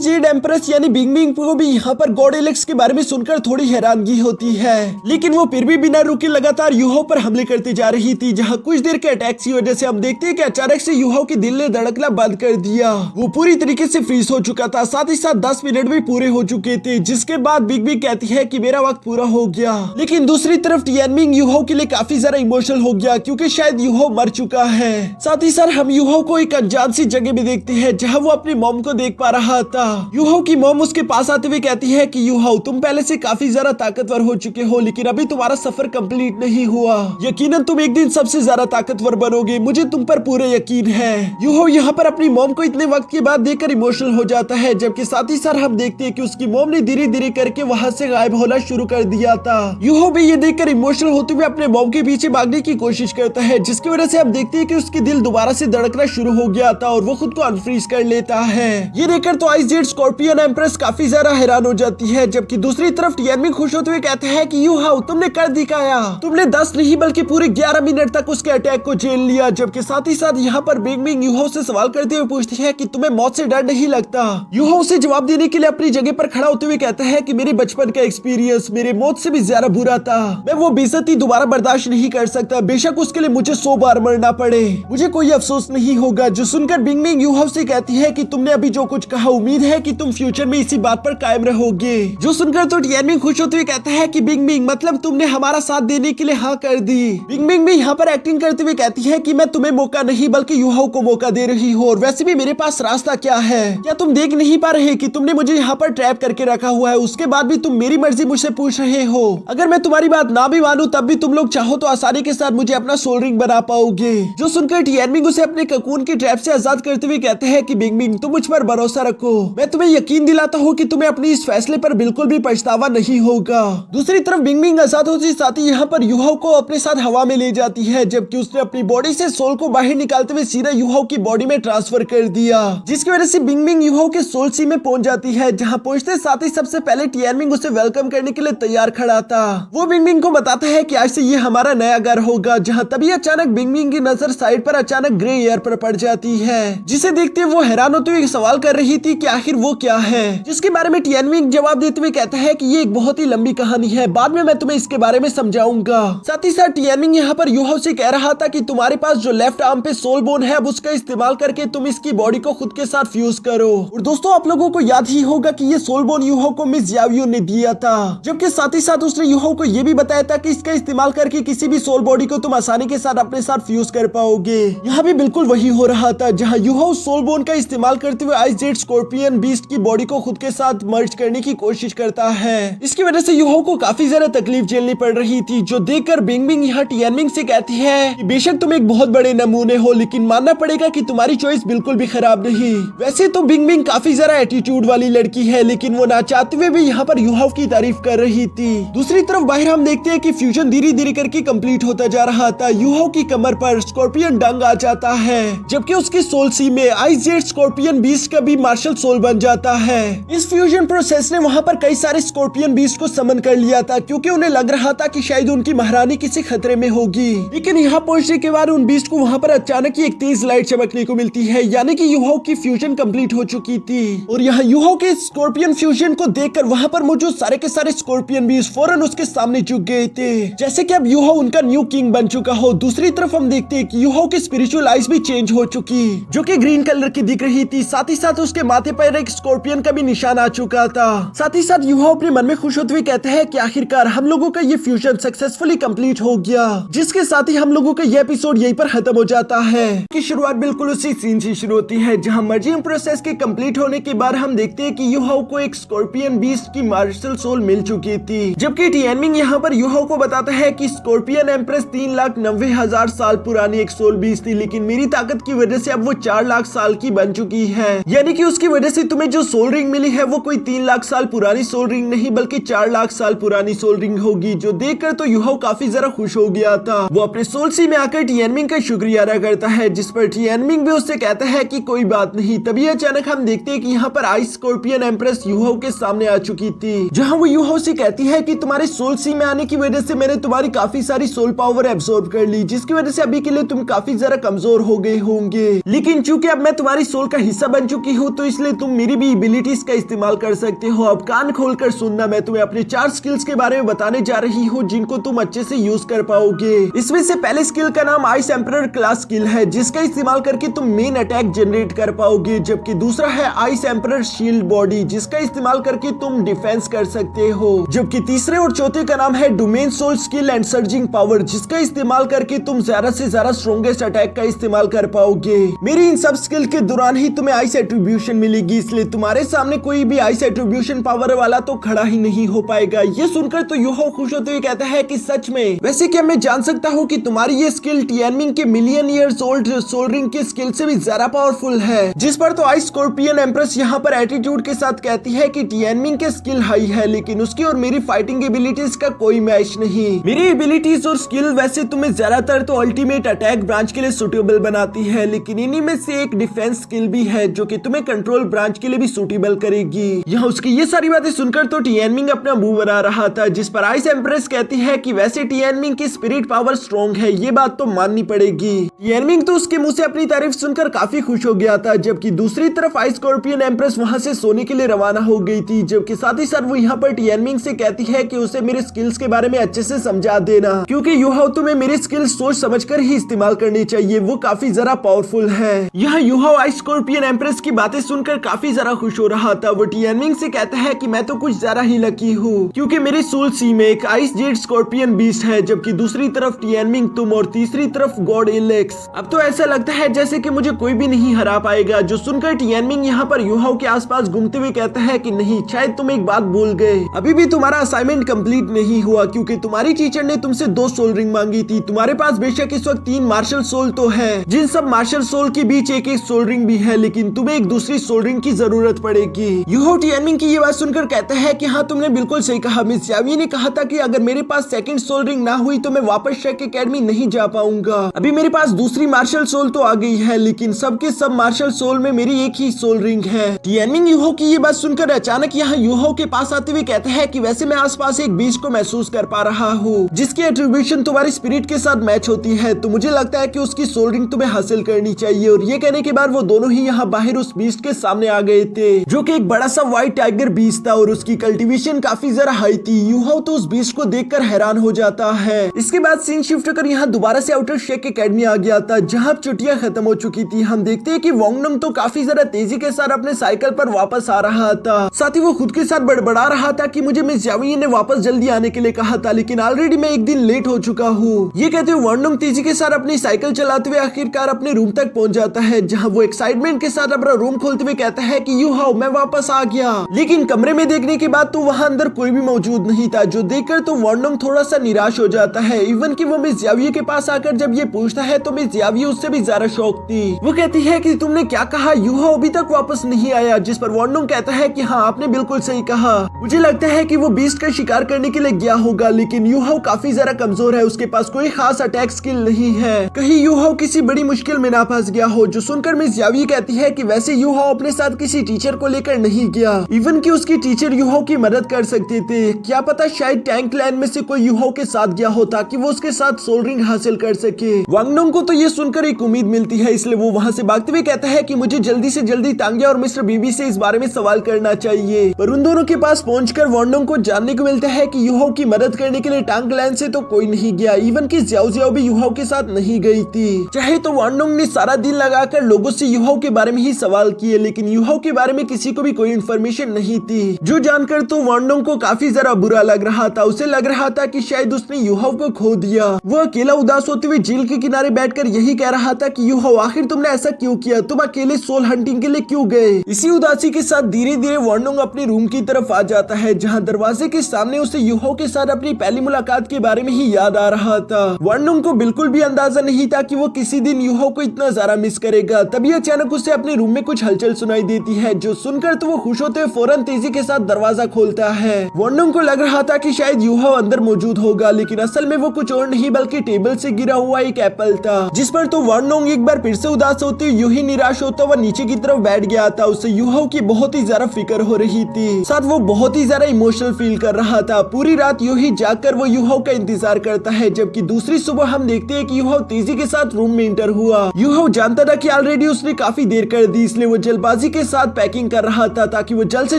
जेड एम्प्रेस यानी बिंगबिंग को भी यहाँ पर गॉड इलॉक्स के बारे में सुनकर थोड़ी हैरानगी होती है, लेकिन वो फिर भी बिना रुके लगातार युहाओ पर हमले करते जा रही थी। जहाँ कुछ देर के अटैक की वजह से हम देखते हैं कि अचानक से युहाओ के दिल ने धड़कना बंद कर दिया, वो पूरी तरीके से फ्रीज हो चुका था, साथ ही साथ 10 मिनट भी पूरे हो चुके थे, जिसके बाद बिग बी कहती है कि मेरा वक्त पूरा हो गया। लेकिन दूसरी तरफ टिएनमिंग युहाओ के लिए काफी ज्यादा इमोशनल हो गया क्योंकि शायद युहाओ मर चुका है। साथ ही साथ हम युहाओ को एक अनजान सी जगह में देखते हैं जहाँ वो अपनी मॉम को देख पा रहा था। युहाओ की मॉम उसके पास आते हुए कहती है कि युहाओ तुम पहले से काफी ज्यादा ताकतवर हो चुके हो, लेकिन अभी तुम्हारा सफर कंप्लीट नहीं हुआ, यकीनन तुम एक दिन सबसे ज्यादा ताकतवर बनोगे, मुझे तुम पर पूरा यकीन है। युहाओ यहाँ पर अपनी मॉम को इतने वक्त के बाद देखकर इमोशनल हो जाता है, जबकि साथ ही साथ हम देखते हैं कि उसकी मॉम ने धीरे धीरे करके वहाँ से गायब होना शुरू कर दिया था। युहाओ भी ये देखकर इमोशनल होते हुए अपने मॉम के पीछे भागने की कोशिश करता है, जिसकी वजह से हम देखते हैं कि उसके दिल दोबारा से धड़कना शुरू हो गया था और वो खुद को अनफ्रीज कर लेता है। ये देखकर तो आइस जेड स्कॉर्पियन एम्प्रेस काफी ज्यादा हैरान हो जाती है, जबकि दूसरी तरफ टिएनमिंग खुश होते हुए कहते हैं कि युहाओ तुमने कर दिखाया, तुमने 10 नहीं बल्कि पूरे 11 मिनट तक उसके अटैक को झेल लिया। जबकि साथ ही साथ यहाँ पर बिंगबिंग युहाओ से सवाल करते हुए पूछती है कि तुम्हें मौत से डर नहीं लगता। युहाओ से जवाब देने के लिए अपनी जगह पर खड़ा होते हुए कहता है कि मेरे बचपन का एक्सपीरियंस मेरे मौत से भी ज्यादा बुरा था, मैं वो बेइज्जती दोबारा बर्दाश्त नहीं कर सकता, बेशक उसके लिए मुझे 100 बार मरना पड़े, मुझे कोई अफसोस नहीं होगा। जो सुनकर बिंगबिंग युहाओ से कहती है कि तुमने अभी जो कुछ कहा उम्मीद है कि तुम फ्यूचर में इसी बात पर कायम रहोगे। जो सुनकर तो टिएनमिंग खुश होते हुए कहता है कि बिंगबिंग मतलब तुमने हमारा साथ देने के लिए हाँ कर दी। बिंगबिंग भी यहाँ पर एक्टिंग करते हुए कहती है कि मैं तुम्हें मौका नहीं बल्कि युहाओ को मौका दे रही हूँ, और वैसे भी मेरे पास रास्ता क्या है, क्या तुम देख नहीं पा रहे कि तुमने मुझे यहाँ पर ट्रैप करके रखा हुआ है, उसके बाद भी तुम मेरी मर्जी मुझसे पूछ रहे हो। अगर मैं तुम्हारी बात ना भी मानूं तब भी तुम लोग चाहो तो आसानी के साथ मुझे अपना सोल रिंग बना पाओगे। जो सुनकर टिएनमिंग उसे अपने ककून की ट्रैप से आजाद करते हुए कहते हैं कि बिंगबिंग तुम मुझ पर भरोसा रखो, मैं तुम्हें यकीन दिलाता हूँ कि तुम्हें अपनी इस फैसले पर बिल्कुल भी पछतावा नहीं होगा। दूसरी तरफ बिंगबिंग आजाद होती साथ ही यहाँ पर युहाओ को अपने साथ हवा में ले जाती है, जबकि उसने अपनी बॉडी से सोल को बाहर निकालते हुए सीधा युहाओ की बॉडी में ट्रांसफर कर दिया, जिसकी वजह से बिंगबिंग युहाओ के सोल सी में पहुंच जाती है, जहां पहुंचते साथ ही सबसे पहले टिएनमिंग उसे वेलकम करने के लिए तैयार खड़ा था। वो बिंगबिंग को बताता है कि आज से ये हमारा नया घर होगा, जहां तभी अचानक बिंगबिंग की नजर साइड पर अचानक ग्रे एयर पर पड़ जाती है, जिसे देखते हुए वो हैरान होते हुए सवाल कर रही थी कि आखिर वो क्या है, जिसके बारे में टिएनमिंग जवाब देते हुए कहता है कि ये एक बहुत ही लंबी कहानी है, बाद में मैं तुम्हें इसके बारे में समझाऊंगा। साथ ही साथ टिएनमिंग यहाँ पर युहाओ से कह रहा था कि तुम्हारे पास जो लेफ्ट आर्म पे सोल बोन है अब उसका इस्तेमाल करके तुम इसकी बॉडी को खुद के साथ फ्यूज करो। और दोस्तों आप लोगों को याद ही होगा कि ये सोल बोन युहाओ को मिस यावियो ने दिया था, जबकि साथ ही साथ उसने युहाओ को ये भी बताया था कि इसका इस्तेमाल करके किसी भी सोल बॉडी को तुम आसानी के साथ अपने साथ फ्यूज कर पाओगे। यहाँ भी बिल्कुल वही हो रहा था, जहाँ युहाओ सोल बोन का इस्तेमाल करते हुए आइस जेड स्कॉर्पियन बीस्ट की बॉडी को खुद के साथ मर्ज करने की कोशिश करता है। इसकी वजह से युहाओ को काफी ज्यादा तकलीफ झेलनी पड़ रही थी, जो देखकर बिंगबिंग यहाँ टिएनमिंग से कहती है कि बेशक तुम एक बहुत बड़े नमूने हो, लेकिन मानना पड़ेगा कि तुम्हारी चॉइस बिल्कुल भी खराब नहीं। वैसे तो बिंगबिंग काफी ज्यादा एटीट्यूड वाली लड़की है, लेकिन वो ना चाहते हुए भी यहाँ पर युहाओ की तारीफ कर रही थी। दूसरी तरफ बाहर हम देखते हैं कि फ्यूजन धीरे धीरे करके कंप्लीट होता जा रहा था। युहाओ की कमर पर स्कॉर्पियन डंग आ जाता है, जबकि उसकी सोल सी में आइस जेड स्कॉर्पियन बीस्ट का भी मार्शल सोल बन जाता है। इस फ्यूजन प्रोसेस ने वहाँ पर कई सारे स्कॉर्पियन बीस्ट को समन कर लिया था, क्योंकि उन्हें लग रहा था कि शायद उनकी महारानी किसी खतरे में होगी। लेकिन यहाँ पहुंचने के बाद उन बीस्ट को वहाँ पर अचानक ही एक तेज लाइट चमकने को मिलती है, यानी कि युहाओ की फ्यूजन कंप्लीट हो चुकी थी। और यहाँ युहाओ के स्कॉर्पियन फ्यूजन को देखकर वहाँ पर मौजूद सारे के सारे स्कॉर्पियन बीस्ट फौरन उसके सामने झुक गए थे, जैसे कि अब युहाओ उनका न्यू किंग बन चुका हो। दूसरी तरफ हम देखते हैं कि युहाओ की स्पिरिचुअल आइज भी चेंज हो चुकी, जो कि ग्रीन कलर की दिख रही थी। साथ ही साथ उसके माथे पर एक स्कॉर्पियन का भी निशान आ चुका था। साथ ही साथ युहाओ अपने मन में खुश होते हुए कहते हैं कि आखिरकार हम लोगों का ये फ्यूजन सक्सेसफुली कंप्लीट हो गया, जिसके साथ ही हम लोगों का ये एपिसोड यहीं पर खत्म हो जाता है। की शुरुआत बिल्कुल उसी सीन से शुरू होती है, जहाँ मर्जिंग प्रोसेस के कंप्लीट होने के बाद हम देखते हैं कि युहाओ को एक स्कॉर्पियन बीस्ट की मार्शल सोल मिल चुकी थी, जबकि टिएनमिंग यहाँ पर युहाओ को बताता है कि स्कॉर्पियन एम्प्रेस 3,90,000 साल पुरानी एक सोल बीस्ट थी, लेकिन मेरी ताकत की वजह से अब वो 4 लाख साल की बन चुकी है। यानी कि उसकी वजह से तुम्हें जो सोल रिंग मिली है वो कोई 3 लाख साल पुरानी सोल रिंग नहीं बल्कि 4 लाख साल पुरानी सोल रिंग होगी। जो देखकर तो युहाओ काफी जरा खुश हो गया था। वो अपने सोल सी में आकर टिएनमिंग का शुक्रिया अदा करता है, जिस पर टिएनमिंग भी उससे कहता है कि कोई बात नहीं। तभी अचानक हम देखते हैं कि यहाँ पर आइस स्कॉर्पियन एम्प्रेस यूहो के सामने आ चुकी थी, जहाँ वो यूहो से कहती है कि तुम्हारे सोल सी में आने की वजह से मैंने तुम्हारी काफी सारी सोल पावर एब्सॉर्ब कर ली, जिसकी वजह से अभी के लिए तुम काफी ज्यादा कमजोर हो गए होंगे। लेकिन चूंकि अब मैं तुम्हारी सोल का हिस्सा बन चुकी हूँ तो इसलिए तुम मेरी भी एबिलिटीज का इस्तेमाल कर सकते हो। अब कान खोलकर सुनना, मैं तुम्हें अपने 4 स्किल्स के बारे में बताने जा रही हूँ जिनको तुम अच्छे से यूज कर पाओगे। इसमें से पहले स्किल का नाम आइस एम्परर क्लास स्किल है, जिसका इस्तेमाल करके तुम मेन अटैक जनरेट कर पाओगे, जबकि दूसरा है आइस एम्परर शील्ड बॉडी, जिसका इस्तेमाल करके तुम डिफेंस कर सकते हो। जबकि तीसरे और चौथे का नाम है domain soul skill and surging power, जिसका इस्तेमाल करके तुम ज्यादा से ज्यादा स्ट्रॉन्गेस्ट अटैक का इस्तेमाल कर पाओगे। मेरी इन सब स्किल के दौरान ही तुम्हें आइस एट्रीब्यूशन मिलेगी, इसलिए तुम्हारे सामने कोई भी आइस एट्रीब्यूशन पावर वाला तो खड़ा ही नहीं हो पाएगा। ये सुनकर तो यूहो खुश होते हुए कहता है कि सच में, वैसे क्या मैं जान सकता हूँ कि तुम्हारी ये स्किल टियानमिंग के million years old soul ring के स्किल से भी ज्यादा पावरफुल है। जिस पर तो आइस स्कॉर्पियन एम्प्रेस यहाँ पर एटीट्यूड के साथ कहती है कि टियानमिंग के स्किल हाई है, लेकिन उसकी और मेरी फाइटिंग एबिलिटीज का कोई मैच नहीं। मेरी एबिलिटीज और स्किल वैसे तुम्हें ज्यादातर तो अल्टीमेट अटैक ब्रांच के लिए सुटेबल बनाती है, लेकिन इन्हीं में से एक डिफेंस स्किल भी है जो कि तुम्हें कंट्रोल ब्रांच के लिए भी सुटेबल करेगी। यहाँ उसकी ये सारी बातें सुनकर तो टियानमिंग अपना मुंह बना रहा था, जिस पर आइस एम्प्रेस कहती है कि वैसे टियानमिंग की स्पिरिट पावर स्ट्रॉन्ग है, ये बात तो माननी पड़ेगी। टियानमिंग तो उसके मुंह से अपनी तारीफ सुनकर काफी खुश हो गया था, जबकि दूसरी तरफ आइस स्कॉर्पियन एम्प्रेस वहां से सोने के लिए रवाना हो गई थी, जबकि साथ ही साथ वो यहाँ पर टियानमिंग से कहती है कि उसे मेरे स्किल्स के बारे में अच्छे से समझा देना, क्योंकि यूहो तुम्हें मेरे स्किल्स सोच समझकर ही इस्तेमाल करनी चाहिए, वो काफी ज्यादा पावरफुल है। यहाँ यूहो आइस स्कॉर्पियन एम्प्रेस की बातें सुनकर काफी ज्यादा खुश हो रहा था। वो टियानमिंग से कहता है कि मैं तो कुछ ज्यादा ही लकी हूँ, क्योंकि मेरे सोल सी में एक आइस जेड स्कॉर्पियन बीस्ट है, जबकि दूसरी तरफ टियानमिंग तुम और तीसरी तरफ गॉड एलेक्स। अब तो ऐसा लगता है जैसे कि मुझे कोई भी नहीं हरा पाएगा। जो सुनकर टियानमिंग यहाँ पर यूहो के आसपास घूमते हुए कहता है कि नहीं, शायद तुम एक बात भूल गए, अभी भी तुम्हारा असाइनमेंट कंप्लीट नहीं हुआ, क्योंकि तुम्हारी टीचर ने तुमसे 2 सोल रिंग मांगी थी। तुम्हारे पास बेशक इस वक्त 3 मार्शल सोल तो है, जिन सब मार्शल सोल के बीच एक सोल रिंग भी है, लेकिन तुम्हें एक दूसरी सोल रिंग की जरूरत पड़ेगी। यूहो टियानमिंग की ये बात सुनकर कहता है कि हाँ, तुमने बिल्कुल सही कहा। मिस यावी ने कहा था कि अगर मेरे पास सेकंड सोल रिंग ना हुई तो मैं वापस शेक एकेडमी नहीं जा पाऊंगा। अभी मेरे पास दूसरी मार्शल सोल तो आ गई है, लेकिन सबके सब मार्शल सोल में मेरी एक ही सोल रिंग है। टियानमिंग यूहो की ये बात सुनकर अचानक यहाँ यूहो के पास आते हुए कहता है कि वैसे मैं आसपास एक बीच को महसूस कर पा रहा हूँ, जिसकी एट्रीब्यूशन तुम्हारी स्पिरिट के साथ मैच होती है, तो मुझे लगता है कि उसकी सोल रिंग तुम्हें हासिल करनी चाहिए। और ये कहने के बाद वो दोनों ही यहाँ बाहर उस बीस्ट के सामने आ गए थे, जो कि एक बड़ा सा व्हाइट टाइगर बीस्ट था और उसकी कल्टीवेशन काफी ज्यादा हाई थी। यूहो तो उस बीस्ट को देखकर हैरान हो जाता है। इसके बाद सीन शिफ्ट कर यहाँ दोबारा से आउटर शेक एकेडमी आ गया था, जहाँ छुट्टियां खत्म हो चुकी थी। हम देखते हैं कि वांगडंग तो काफी ज्यादा तेजी के साथ अपने साइकिल पर वापस आ रहा था, साथ ही वो खुद के साथ बड़बड़ा रहा था कि मुझे मिस यावी ने वापस जल्दी आने के लिए कहा था, लेकिन ऑलरेडी मैं एक दिन लेट हो चुका हूँ। ये कहते हुए वांगडंग तेजी के साथ अपनी साइकिल चलाते हुए आखिरकार अपने रूम तक पहुंच जाता है, जहाँ वो एक्साइटमेंट के साथ अपना रूम खोलते हुए कहता है कि यूहो, मैं वापस आ गया। लेकिन कमरे में देखने के बाद तो वहाँ अंदर कोई भी मौजूद नहीं था, जो देखकर तो वांगडंग थोड़ा सा निराश हो जाता है। इवन कि वो मिस यावी के पास आकर जब ये पूछता है तो मिस यावी उससे भी ज्यादा शॉक थी। वो कहती है कि तुमने क्या कहा, यूहो अभी तक वापस नहीं आया, जिस पर वांगडंग कहता है कि हाँ, आपने बिल्कुल सही कहा। मुझे लगता है कि वो बीस्ट का शिकार करने के लिए गया होगा, लेकिन यूहो काफी ज्यादा कमजोर है, उसके पास कोई खास अटैक स्किल नहीं है। कहीं यूहो किसी बड़ी मुश्किल में ना फंस गया हो। जो सुनकर मिस यावी कहती है कि वैसे यूहो अपने साथ किसी टीचर को लेकर नहीं गया, इवन कि उसकी टीचर यूहो की मदद कर सकते थे। क्या पता शायद टैंक क्लैन में से कोई यूहो के साथ गया हो ताकि वो उसके साथ सोल रिंग हासिल कर सके। वांगडंग को तो ये सुनकर एक उम्मीद मिलती है, इसलिए वो वहाँ से भागते हुए कहता है कि मुझे जल्दी से जल्दी तांग्या और मिस्टर बीबी से इस बारे में सवाल करना चाहिए। पर उन दोनों के पास पहुंचकर वांगडंग को जानने को मिलता है कि यूहो की मदद करने के लिए टैंक क्लैन से तो कोई नहीं गया, इवन कि ज़्याओ ज़्याओ भी यूहो के साथ नहीं गई थी। चाहे तो वांगडंग ने सारा दिन लगाकर लोगों से यूहो के बारे में ही सवाल किए, लेकिन यूहो के बारे में किसी को भी कोई इन्फॉर्मेशन नहीं थी, जो जानकर तो वांगडंग को काफी ज्यादा बुरा लग रहा था। उसे लग रहा था कि शायद उसने यूहो को खो दिया। वो अकेला उदास होते हुए झील के किनारे बैठकर यही कह रहा था कि यूहो, आखिर तुमने ऐसा क्यों किया, तुम अकेले सोल हंटिंग के लिए क्यों गए। इसी उदासी के साथ धीरे धीरे वांगडंग अपने रूम की तरफ आ जाता है, जहाँ दरवाजे के सामने उसे यूहो के साथ अपनी पहली मुलाकात के बारे में ही याद आ रहा था। वांगडंग को बिल्कुल भी अंदाजा नहीं था कि वो किसी दिन यूहो को इतना ज्यादा मिस करेगा। तभी अचानक उसे अपने रूम में कुछ हलचल सुनाई देती है, जो सुनकर तो वो खुश होते हुए फौरन तेजी के साथ दरवाजा खोलता है। वांगडंग को लग रहा था कि शायद यूहो अंदर मौजूद होगा, लेकिन असल में वो कुछ और नहीं बल्कि टेबल से गिरा हुआ एक एप्पल था, जिस पर तो वांगडंग एक बार फिर से उदास होते हुए यूं ही निराश होता हुआ नीचे की तरफ बैठ गया था। उसे यूहो की बहुत बहुत ही ज्यादा फिक्र हो रही थी। साथ वो बहुत ही ज्यादा इमोशनल फील कर रहा था। पूरी रात यूं ही जागकर वो यूहो का इंतजार करता है, जबकि दूसरी सुबह हम देखते हैं कि यूहो तेजी के साथ रूम में इंटर हुआ। यूहो जानता था कि ऑलरेडी उसने काफी देर कर दी, इसलिए वो जल्दबाजी के साथ पैकिंग कर रहा था ताकि वो जल्द से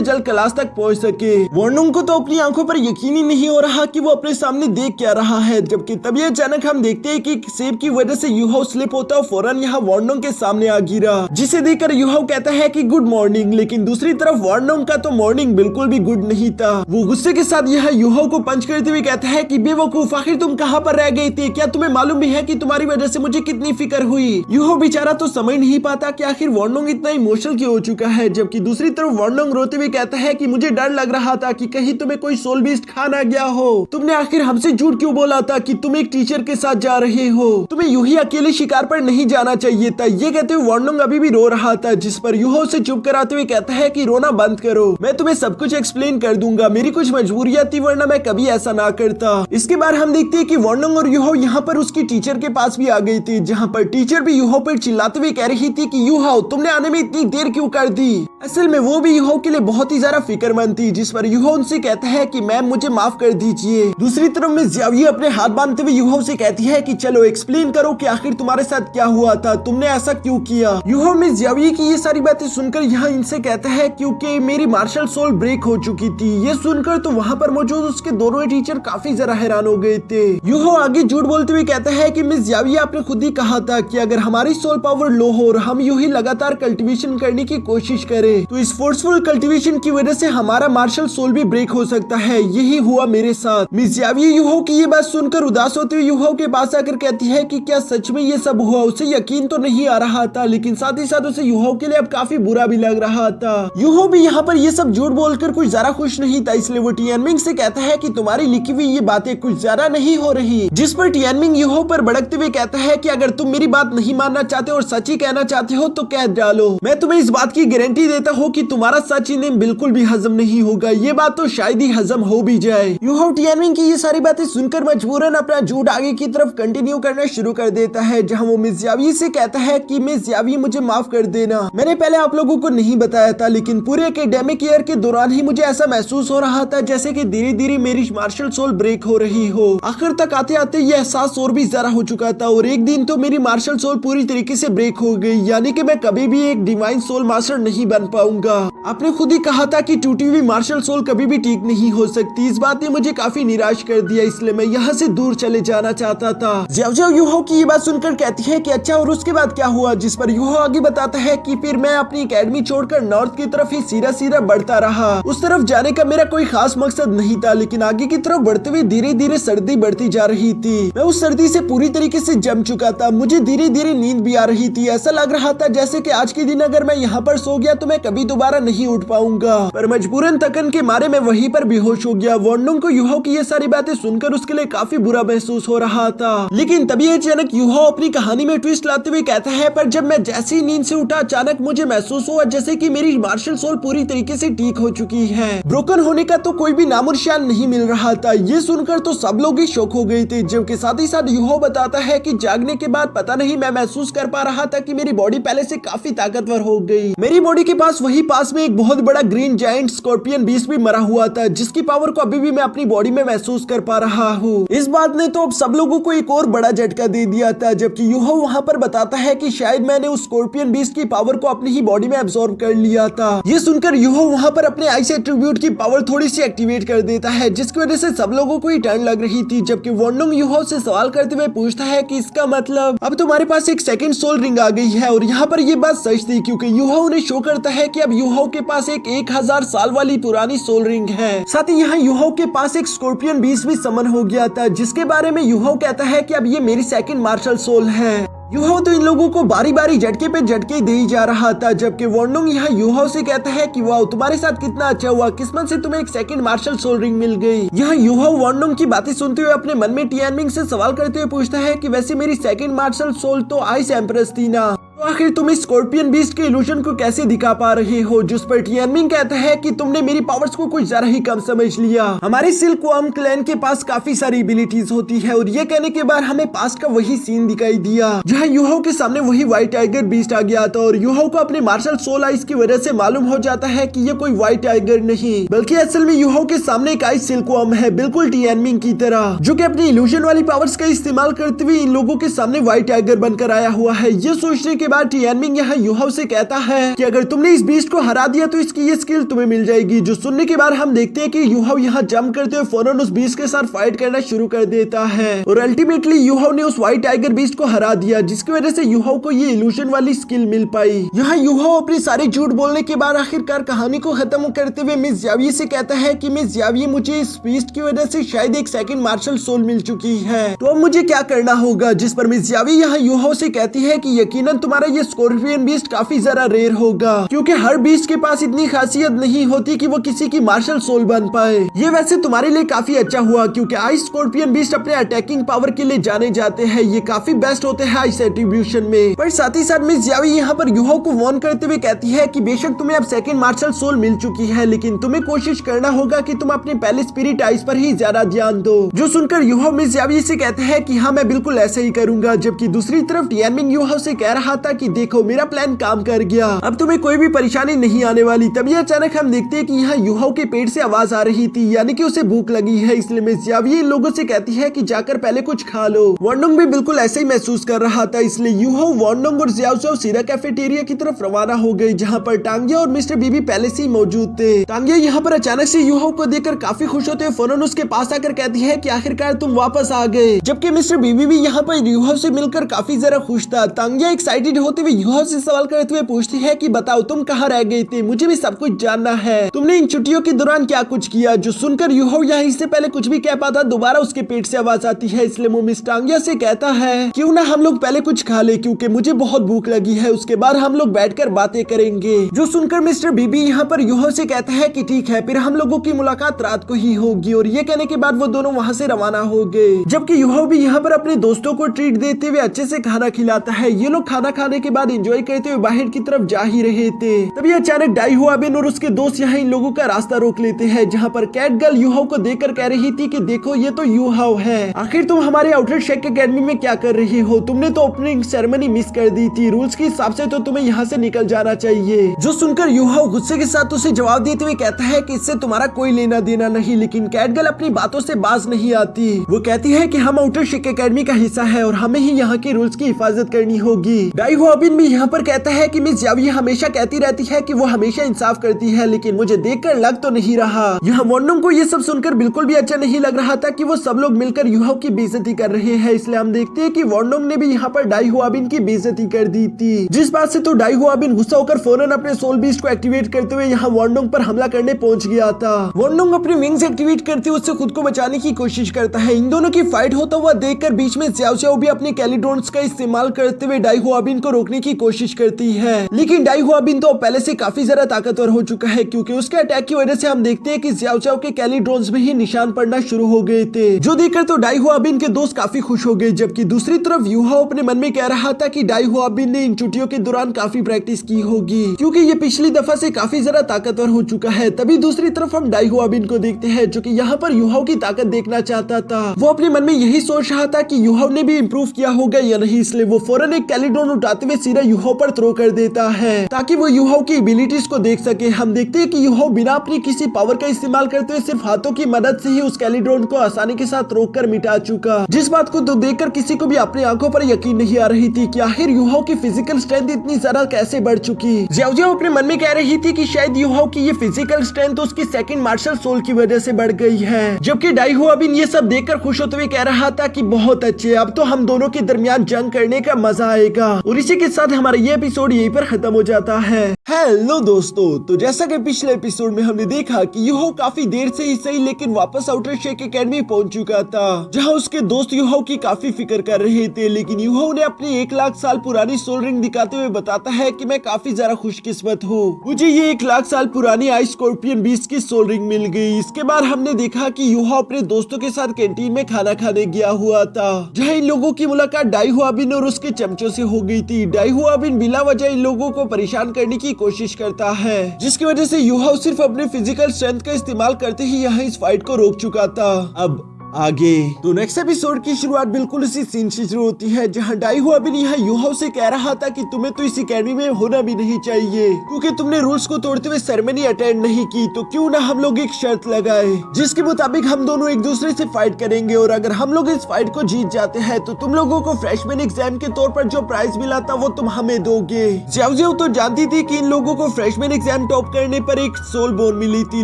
जल्द क्लास तक पहुंच सके। वॉर्नोंग को तो अपनी आंखों पर यकीन ही नहीं हो रहा कि वो अपने सामने देख क्या रहा है, जबकि तभी अचानक हम देखते हैं कि सेब की वजह से यूहो स्लिप होता है, फौरन यहाँ वॉर्नोंग के सामने आ गिरा, जिसे देखकर यूहो कहता है कि गुड मॉर्निंग। लेकिन दूसरी तरफ वॉर्नोंग का तो मॉर्निंग बिल्कुल भी गुड नहीं था। वो गुस्से के साथ यह यूहो को पंच करते हुए कहता है कि बेवकूफ, आखिर तुम कहाँ पर रह गई थी? क्या तुम्हें मालूम भी है कि तुम्हारी वजह से मुझे कितनी फिक्र हुई? यूहो बेचारा तो समझ नहीं पाता कि आखिर वॉर्नोंग इतना इमोशनल क्यों हो चुका है, जबकि दूसरी तरफ वॉर्नोंग रोते हुए कहता है कि मुझे डर लग रहा था कि कहीं तुम्हें कोई सोल बीस्ट खा ना गया हो। तुमने आखिर हमसे झूठ क्यों बोला था कि तुम एक टीचर के साथ जा रहे हो? तुम्हें यूं ही अकेले शिकार पर नहीं जाना चाहिए था। ये कहते हुए वॉर्नोंग अभी भी रो रहा था, जिस पर यूहो से चुप कराते हुए कहता है कि रोना बंद करो, मैं तुम्हें सब कुछ एक्सप्लेन कर दूंगा। मेरी कुछ मजबूरियां थी, वरना मैं कभी ऐसा ना करता। इसके बाद हम देखते हैं कि वॉर्नोंग और यूहो यहाँ पर उसकी टीचर के पास भी आ गई थी, जहाँ पर टीचर भी यूहो पर चिल्लाते हुए कह रही थी कि यूहो तुमने आने में इतनी देर क्यों कर दी? असल में वो भी यूहो के लिए बहुत ही ज्यादा फिक्रमंद थी, जिस पर यूहो उनसे कहता है कि मैम मुझे माफ कर दीजिए। दूसरी तरफ मिस ज़ियावी अपने हाथ बांधते हुए यूहो से कहती है कि चलो एक्सप्लेन करो कि आखिर तुम्हारे साथ क्या हुआ था, तुमने ऐसा क्यों किया? यूहो मिस ज़ियावी की ये सारी बातें सुनकर यहाँ इनसे कहता है क्योंकि मेरी मार्शल सोल ब्रेक हो चुकी थी। ये सुनकर तो वहाँ पर मौजूद उसके दोनों टीचर काफी जरा हैरान हो गए थे। यूहो आगे झूठ बोलते हुए कहता है कि मिस ज़ियावी आपने खुद ही कहा था कि अगर हमारी सोल पावर लो हो और हम यूं ही लगातार कल्टीवेशन करने की कोशिश करें तो इस फोर्सफुल कल्टीवेशन की वजह से हमारा मार्शल सोल भी ब्रेक हो सकता है। यही हुआ मेरे साथ। मिस ज़ियावी यूहो की ये बात सुनकर उदास होते हुए यूहो के पास आकर कहती है कि क्या सच में ये सब हुआ? उसे यकीन तो नहीं आ रहा था, लेकिन साथ ही साथ उसे यूहो के लिए अब काफी बुरा भी लग रहा था। यूहो भी यहाँ पर ये सब झूठ बोलकर कुछ ज्यादा खुश नहीं था, इसलिए वो टियानमिंग से कहता है कि तुम्हारी लिखी हुई ये बातें कुछ ज्यादा नहीं हो रही, जिस पर टियानमिंग यूहो पर भड़कते हुए कहता है कि अगर तुम मेरी बात नहीं मानना चाहते और सच ही कहना चाहते हो तो कह डालो। मैं तुम्हें इस बात की गारंटी देता हूँ कि तुम्हारा सच इन्हें बिल्कुल भी हजम नहीं होगा। ये बात तो शायद ही हजम हो भी जाए। यूहो टियानमिंग की ये सारी बातें सुनकर मजबूरन अपना झूठ आगे की तरफ कंटिन्यू करना शुरू कर देता है, जहाँ वो मिस ज़ियावी से कहता है कि मिस ज़ियावी मुझे माफ कर देना, मैंने पहले आप लोगों को नहीं बताया था, लेकिन पूरे एकेडमिक ईयर के दौरान ही मुझे ऐसा महसूस हो रहा था जैसे कि धीरे धीरे मेरी मार्शल सोल ब्रेक हो रही हो। आखिर तक आते आते ये एहसास और भी ज्यादा हो चुका था और एक दिन तो मेरी मार्शल सोल पूरी तरीके से ब्रेक हो गई, यानी कि मैं कभी भी एक डिवाइन सोल मास्टर नहीं बन पाऊंगा। आपने खुद ही कहा था कि टूटी हुई मार्शल सोल कभी भी ठीक नहीं हो सकती। इस बात ने मुझे काफी निराश कर दिया, इसलिए मैं यहाँ से दूर चले जाना चाहता था। ज़ियाओ यूहो की ये बात सुनकर कहती है कि अच्छा और उसके बाद क्या हुआ? जिस पर यूहो आगे बताता है कि फिर मैं अपनी एकेडमी छोड़कर नॉर्थ की तरफ ही सीधा सीधा बढ़ता रहा। उस तरफ जाने का मेरा कोई खास मकसद नहीं था, लेकिन आगे की तरफ बढ़ते हुए धीरे धीरे सर्दी बढ़ती जा रही थी। मैं उस सर्दी से पूरी तरीके से जम चुका था। मुझे धीरे धीरे नींद भी आ रही थी। ऐसा लग रहा था जैसे कि आज के दिन अगर मैं यहाँ पर सो गया तो मैं कभी दोबारा नहीं उठ पाऊंगा, पर मजबूरन थकन के मारे मैं वहीं पर बेहोश हो गया। वॉर्नोंग को यूहो की ये सारी बातें सुनकर उसके लिए काफी बुरा महसूस हो रहा था, लेकिन तभी अचानक यूहो अपनी कहानी में ट्विस्ट लाते हुए कहता है पर जब मैं जैसे ही नींद से उठा अचानक मुझे महसूस हुआ जैसे कि मेरी मार्शल सोल पूरी तरीके से ठीक हो चुकी है। ब्रोकन होने का तो कोई भी नामोनिशान नहीं मिल रहा था। ये सुनकर तो सब लोग ही शॉक हो गए थे, जबकि साथ ही साथ यूहो बताता है कि जागने के बाद पता नहीं मैं महसूस कर पा रहा था कि मेरी बॉडी पहले से काफी ताकतवर हो गई। मेरी बॉडी के पास वही पास में एक बहुत बड़ा ग्रीन जायंट स्कॉर्पियन बीस्ट भी मरा हुआ था, जिसकी पावर को अभी भी मैं अपनी बॉडी में महसूस कर पा रहा हूँ। इस बात ने तो अब सब लोगों को एक और बड़ा झटका दे दिया था, जबकि यूहो वहाँ पर बताता है कि शायद मैंने उस स्कॉर्पियन बीस्ट की पावर को अपनी ही बॉडी में एब्सॉर्ब कर लिया था। ये सुनकर यूहो वहाँ पर अपने आइस एट्रीब्यूट की पावर थोड़ी सी एक्टिवेट कर देता है, जिसकी वजह से सब लोगों को ही टर्न लग रही थी। जबकि वॉर्नोंग यूहो से सवाल करते हुए पूछता है कि इसका मतलब अब तुम्हारे पास एक सेकंड सोल रिंग आ गई है। और यहाँ पर ये बात सच थी, क्योंकि यूहो उन्हें शो करता है कि अब यूहो के पास एक 1000 साल वाली पुरानी सोल रिंग है। साथ ही यहाँ यूहो के पास एक स्कॉर्पियन बीस्ट भी समन हो गया था, जिसके बारे में यूहो कहता है कि अब ये मेरी सेकंड मार्शल सोल है। यूहो तो इन लोगों को बारी बारी झटके पे झटके दे ही जा रहा था, जबकि वॉर्नोंग यहाँ यूहो से कहता है कि वाह तुम्हारे साथ कितना अच्छा हुआ, किस्मत से तुम्हें एक सेकंड मार्शल सोल रिंग मिल गई। यहाँ यूहो वॉर्नोंग की बातें सुनते हुए अपने मन में टियानमिंग से सवाल करते हुए पूछता है कि वैसे मेरी सेकंड मार्शल सोल तो आइस एम्प्रेस थी ना, तो आखिर तुम इस स्कॉर्पियन बीस्ट के इल्यूजन को कैसे दिखा पा रहे हो, जिस पर टियानमिन कहता है कि तुमने मेरी पावर्स को कुछ ज्यादा ही कम समझ लिया। हमारे सिल्कवर्म क्लैन के पास काफी सारी एबिलिटीज होती है और ये कहने के बाद हमें पास्ट का वही सीन दिखाई दिया जहाँ यूहो के सामने वही व्हाइट टाइगर बीस्ट आ गया था और यूहो को अपने मार्शल सोल आइस की वजह से मालूम हो जाता है कि ये कोई व्हाइट टाइगर नहीं बल्कि असल में यूहो के सामने एक आइस सिल्कवर्म है, बिल्कुल टियानमिन की तरह, जो कि अपनी इल्यूजन वाली पावर्स का इस्तेमाल करते हुए इन लोगों के सामने व्हाइट टाइगर बनकर आया हुआ है। ये सोचने के बाद टियानमिन यहाँ यूहो से कहता है कि अगर तुमने इस बीस्ट को हरा दिया तो इसकी ये स्किल तुम्हें मिल जाएगी। जो सुनने के बाद हम देखते हैं कि यूहो यहाँ जंप करते हुए फौरन उस बीस्ट के साथ फाइट करना शुरू कर देता है और अल्टीमेटली यूहो ने उस व्हाइट टाइगर बीस्ट को हरा दिया, जिसकी वजह से यूहो को ये इल्यूजन वाली स्किल मिल पाई। यहाँ यूहो अपने सारे झूठ बोलने के बाद आखिरकार कहानी को खत्म करते हुए मिस ज़ाविये से कहता है कि मिस ज़ाविये, मुझे इस बीस्ट की वजह से शायद एक सेकंड मार्शल सोल मिल चुकी है, तो अब मुझे क्या करना होगा। जिस पर मिस ज़ाविये यहाँ यूहो से कहती है कि यकीनन तुम्हारा ये स्कॉर्पियन बीस्ट काफी ज्यादा रेयर होगा, क्योंकि हर बीस्ट के पास इतनी खासियत नहीं होती कि वो किसी की मार्शल सोल बन पाए। ये वैसे तुम्हारे लिए काफी अच्छा हुआ क्योंकि आइस स्कॉर्पियन बीस्ट अपने अटैकिंग पावर के लिए जाने जाते हैं, ये काफी बेस्ट होते हैं आइस एट्रीब्यूशन में। पर साथ ही साथ मिस ज़ाविये यहाँ पर यूहो को वार्न करते हुए कहती है कि बेशक तुम्हें अब सेकंड मार्शल सोल मिल चुकी है, लेकिन तुम्हें कोशिश करना होगा कि तुम अपने पहले स्पिरिट आइस पर ही ज्यादा ध्यान दो। जो सुनकर यूहो मिस ज़ाविये से कहते हैं कि हाँ मैं बिल्कुल ऐसे ही करूंगा, जबकि दूसरी तरफ टियानमिन यूहो से कह रहा था कि देखो मेरा प्लान काम कर गया, अब तुम्हें कोई भी परेशानी नहीं आने वाली। तभी अचानक हम देखते हैं कि यहाँ यूहो के पेट से आवाज आ रही थी, यानी कि उसे भूख लगी है, इसलिए मिस ज़ाविये इन लोगों से कहती है कि जाकर पहले कुछ खा लो। वॉन्डोंग भी बिल्कुल ऐसे ही महसूस कर रहा था, इसलिए यूहो, वॉन्डोंग और ज़ियाओ ज़ियाओ सीधा कैफेटेरिया की तरफ रवाना हो गई, जहाँ पर टांगिया और मिस्टर बीबी पहले से ही मौजूद थे। टांगिया यहाँ पर अचानक से यूहो को देखकर काफी खुश होते हुए फौरन उसके पास आकर कहती है कि आखिरकार तुम वापस आ गए, जबकि मिस्टर बीबी भी यहाँ पर यूहो से मिलकर काफी ज्यादा खुश था। टांगिया एक्साइटेड होते हुए यूहो से सवाल करते हुए पूछती है कि बताओ तुम कहाँ रह गए थे, मुझे भी सब कुछ जानना है, तुमने इन छुट्टियों के दौरान क्या कुछ किया। जो सुनकर यूहो यहाँ इससे पहले कुछ भी कह पाता दोबारा उसके पेट से आवाज आती है, इसलिए वो मिस टांगिया से कहता है क्यों ना हम लोग पहले कुछ खा ले, क्योंकि मुझे बहुत भूख लगी है, उसके बाद हम लोग बैठकर बातें करेंगे। जो सुनकर मिस्टर बीबी यहाँ पर यूहो से कहता है कि ठीक है, फिर हम लोगों की मुलाकात रात को ही होगी, और ये कहने के बाद वो दोनों वहाँ से रवाना हो गए। जबकि यूहो भी यहाँ पर अपने दोस्तों को ट्रीट देते हुए अच्छे से खाना खिलाता है। ये लोग खाना खाने के बाद एंजॉय करते हुए बाहर की तरफ जा ही रहे थे, तभी अचानक डाई हुआबिन और उसके दोस्त यहाँ इन लोगों का रास्ता रोक लेते हैं, जहाँ पर कैट गर्ल यूहो को देखकर कह रही थी कि देखो ये तो यूहो है, आखिर तुम हमारे आउटर शेक एकेडमी में क्या कर रही हो, तुमने तो ओपनिंग सेरेमनी मिस कर दी थी, रूल्स के हिसाब से तो तुम्हें यहाँ से निकल जाना चाहिए। जो सुनकर यूहो गुस्से के साथ उसे जवाब देते हुए कहता है कि इससे तुम्हारा कोई लेना देना नहीं, लेकिन कैट गर्ल अपनी बातों से बाज नहीं आती। वो कहती है कि हम आउटर शेक एकेडमी का हिस्सा है और हमें ही यहाँ के रूल्स की हिफाजत करनी होगी। डाई हुआबिन भी यहाँ पर कहता है कि मिस ज़ाविये हमेशा कहती रहती है कि वो हमेशा इंसाफ करती है, लेकिन मुझे देखकर लग तो नहीं रहा। यहाँ वॉन्डोंग को ये सब सुनकर बिल्कुल भी अच्छा नहीं लग रहा था कि वो सब लोग मिलकर यूहो की बेइज्जती कर रहे हैं, इसलिए हम देखते हैं कि वॉन्डोंग ने भी यहाँ पर डाई हुआबिन की बेइज्जती कर दी थी, जिस बात से तो डाई हुआबिन गुस्सा होकर फौरन अपने सोल बीस्ट को एक्टिवेट करते हुए यहाँ वॉन्डोंग पर हमला करने पहुंच गया था। वॉन्डोंग अपने विंग्स एक्टिवेट करते हुए उससे खुद को बचाने की कोशिश करता है। इन दोनों की फाइट होता हुआ देखकर बीच में ज़ियाओ ज़ियाओ भी अपने कैलिड्रोन्स का इस्तेमाल करते हुए डाई हुआबिन को रोकने की कोशिश करती है, लेकिन डाई हुआबिन तो पहले से काफी ज्यादा ताकतवर हो चुका है, क्योंकि उसके अटैक की वजह से हम देखते हैं कि ज़ियाओ ज़ियाओ के कैलिड्रोन्स में ही निशान पड़ना शुरू हो गए थे, जो देखकर तो डाई हुआबिन के दोस्त काफी खुश हो गए। जबकि दूसरी तरफ यूहो अपने मन में कह रहा था कि डाई हुआबिन ने इन छुट्टियों के दौरान काफी प्रैक्टिस की होगी, क्योंकि ये पिछली दफा से काफी ज्यादा ताकतवर हो चुका है। तभी दूसरी तरफ हम डाई हुआबिन को देखते हैं, जो कि यहाँ पर यूहो की ताकत देखना चाहता था। वो अपने मन में यही सोच रहा था कि यूहो ने भी इम्प्रूव किया होगा या नहीं, इसलिए वो फौरन एक कैलिड्रोन उठाते हुए सीधा यूहो पर थ्रो कर देता है ताकि वो यूहो की एबिलिटीज को देख सके। हम देखते हैं कि यूहो बिना अपनी किसी पावर का इस्तेमाल करते हुए सिर्फ हाथों की मदद से ही उस कैलिड्रोन को आसानी के साथ रोककर मिटा चुका, जिस बात को तो देखकर किसी को भी अपनी आंखों पर यकीन नहीं आ रही थी कि आखिर यूहो की फिजिकल स्ट्रेंथ इतनी ज्यादा कैसे बढ़ चुकी। ज़ियाओ ज़ियाओ अपने मन में कह रही थी कि शायद यूहो की ये फिजिकल स्ट्रेंथ उसकी सेकंड मार्शल सोल की वजह से बढ़ गई है, जबकि डाई हुआबिन ये सब देखकर खुश होते हुए कह रहा था कि बहुत अच्छे, अब तो हम दोनों के दरमियान जंग करने का मजा आएगा। और इसी के साथ हमारा ये एपिसोड यहीं पर खत्म हो जाता है। हेलो दोस्तों, तो जैसा कि पिछले एपिसोड में हमने देखा कि यूहो काफी देर से ही सही लेकिन वापस आउटर शेक एकेडमी पहुंच चुका था, जहां उसके दोस्त यूहो की काफी फिक्र कर रहे थे। लेकिन यूहो ने अपनी 1 लाख साल पुरानी सोल रिंग दिखाते हुए बताता है कि मैं काफी ज्यादा खुशकिस्मत हूँ, मुझे ये 1 लाख साल पुरानी आइस स्कॉर्पियन बीस्ट की सोल रिंग मिल गई। इसके बाद हमने देखा कि यूहो अपने दोस्तों के साथ कैंटीन में खाना खाने गया हुआ था, जहाँ इन लोगों की मुलाकात डाई हुआबिन और उसके चमचों से हो गई थी। डाई हुआबिन बिला वजह इन लोगों को परेशान करने की कोशिश करता है, जिसकी वजह से यूहो सिर्फ अपने फिजिकल स्ट्रेंथ का इस्तेमाल करते ही यहाँ इस फाइट को रोक चुका था। अब आगे तो नेक्स्ट एपिसोड की शुरुआत बिल्कुल उसी सीन से शुरू होती है, जहां डाई हुआबिन यहाँ यूहो से कह रहा था कि तुम्हें तो इस एकेडमी में होना भी नहीं चाहिए, क्योंकि तुमने रूल्स को तोड़ते हुए सेरेमनी अटेंड नहीं की। तो क्यों ना हम लोग एक शर्त लगाए जिसके मुताबिक हम दोनों एक दूसरे से फाइट करेंगे, और अगर हम लोग इस फाइट को जीत जाते हैं तो तुम लोगों को फ्रेशमैन एग्जाम के तौर पर जो प्राइज मिला था वो तुम हमें दोगे। ज़्याओ ज़्याओ तो जानती थी कि इन लोगों को फ्रेशमैन एग्जाम टॉप करने पर एक सोल बोन मिली थी,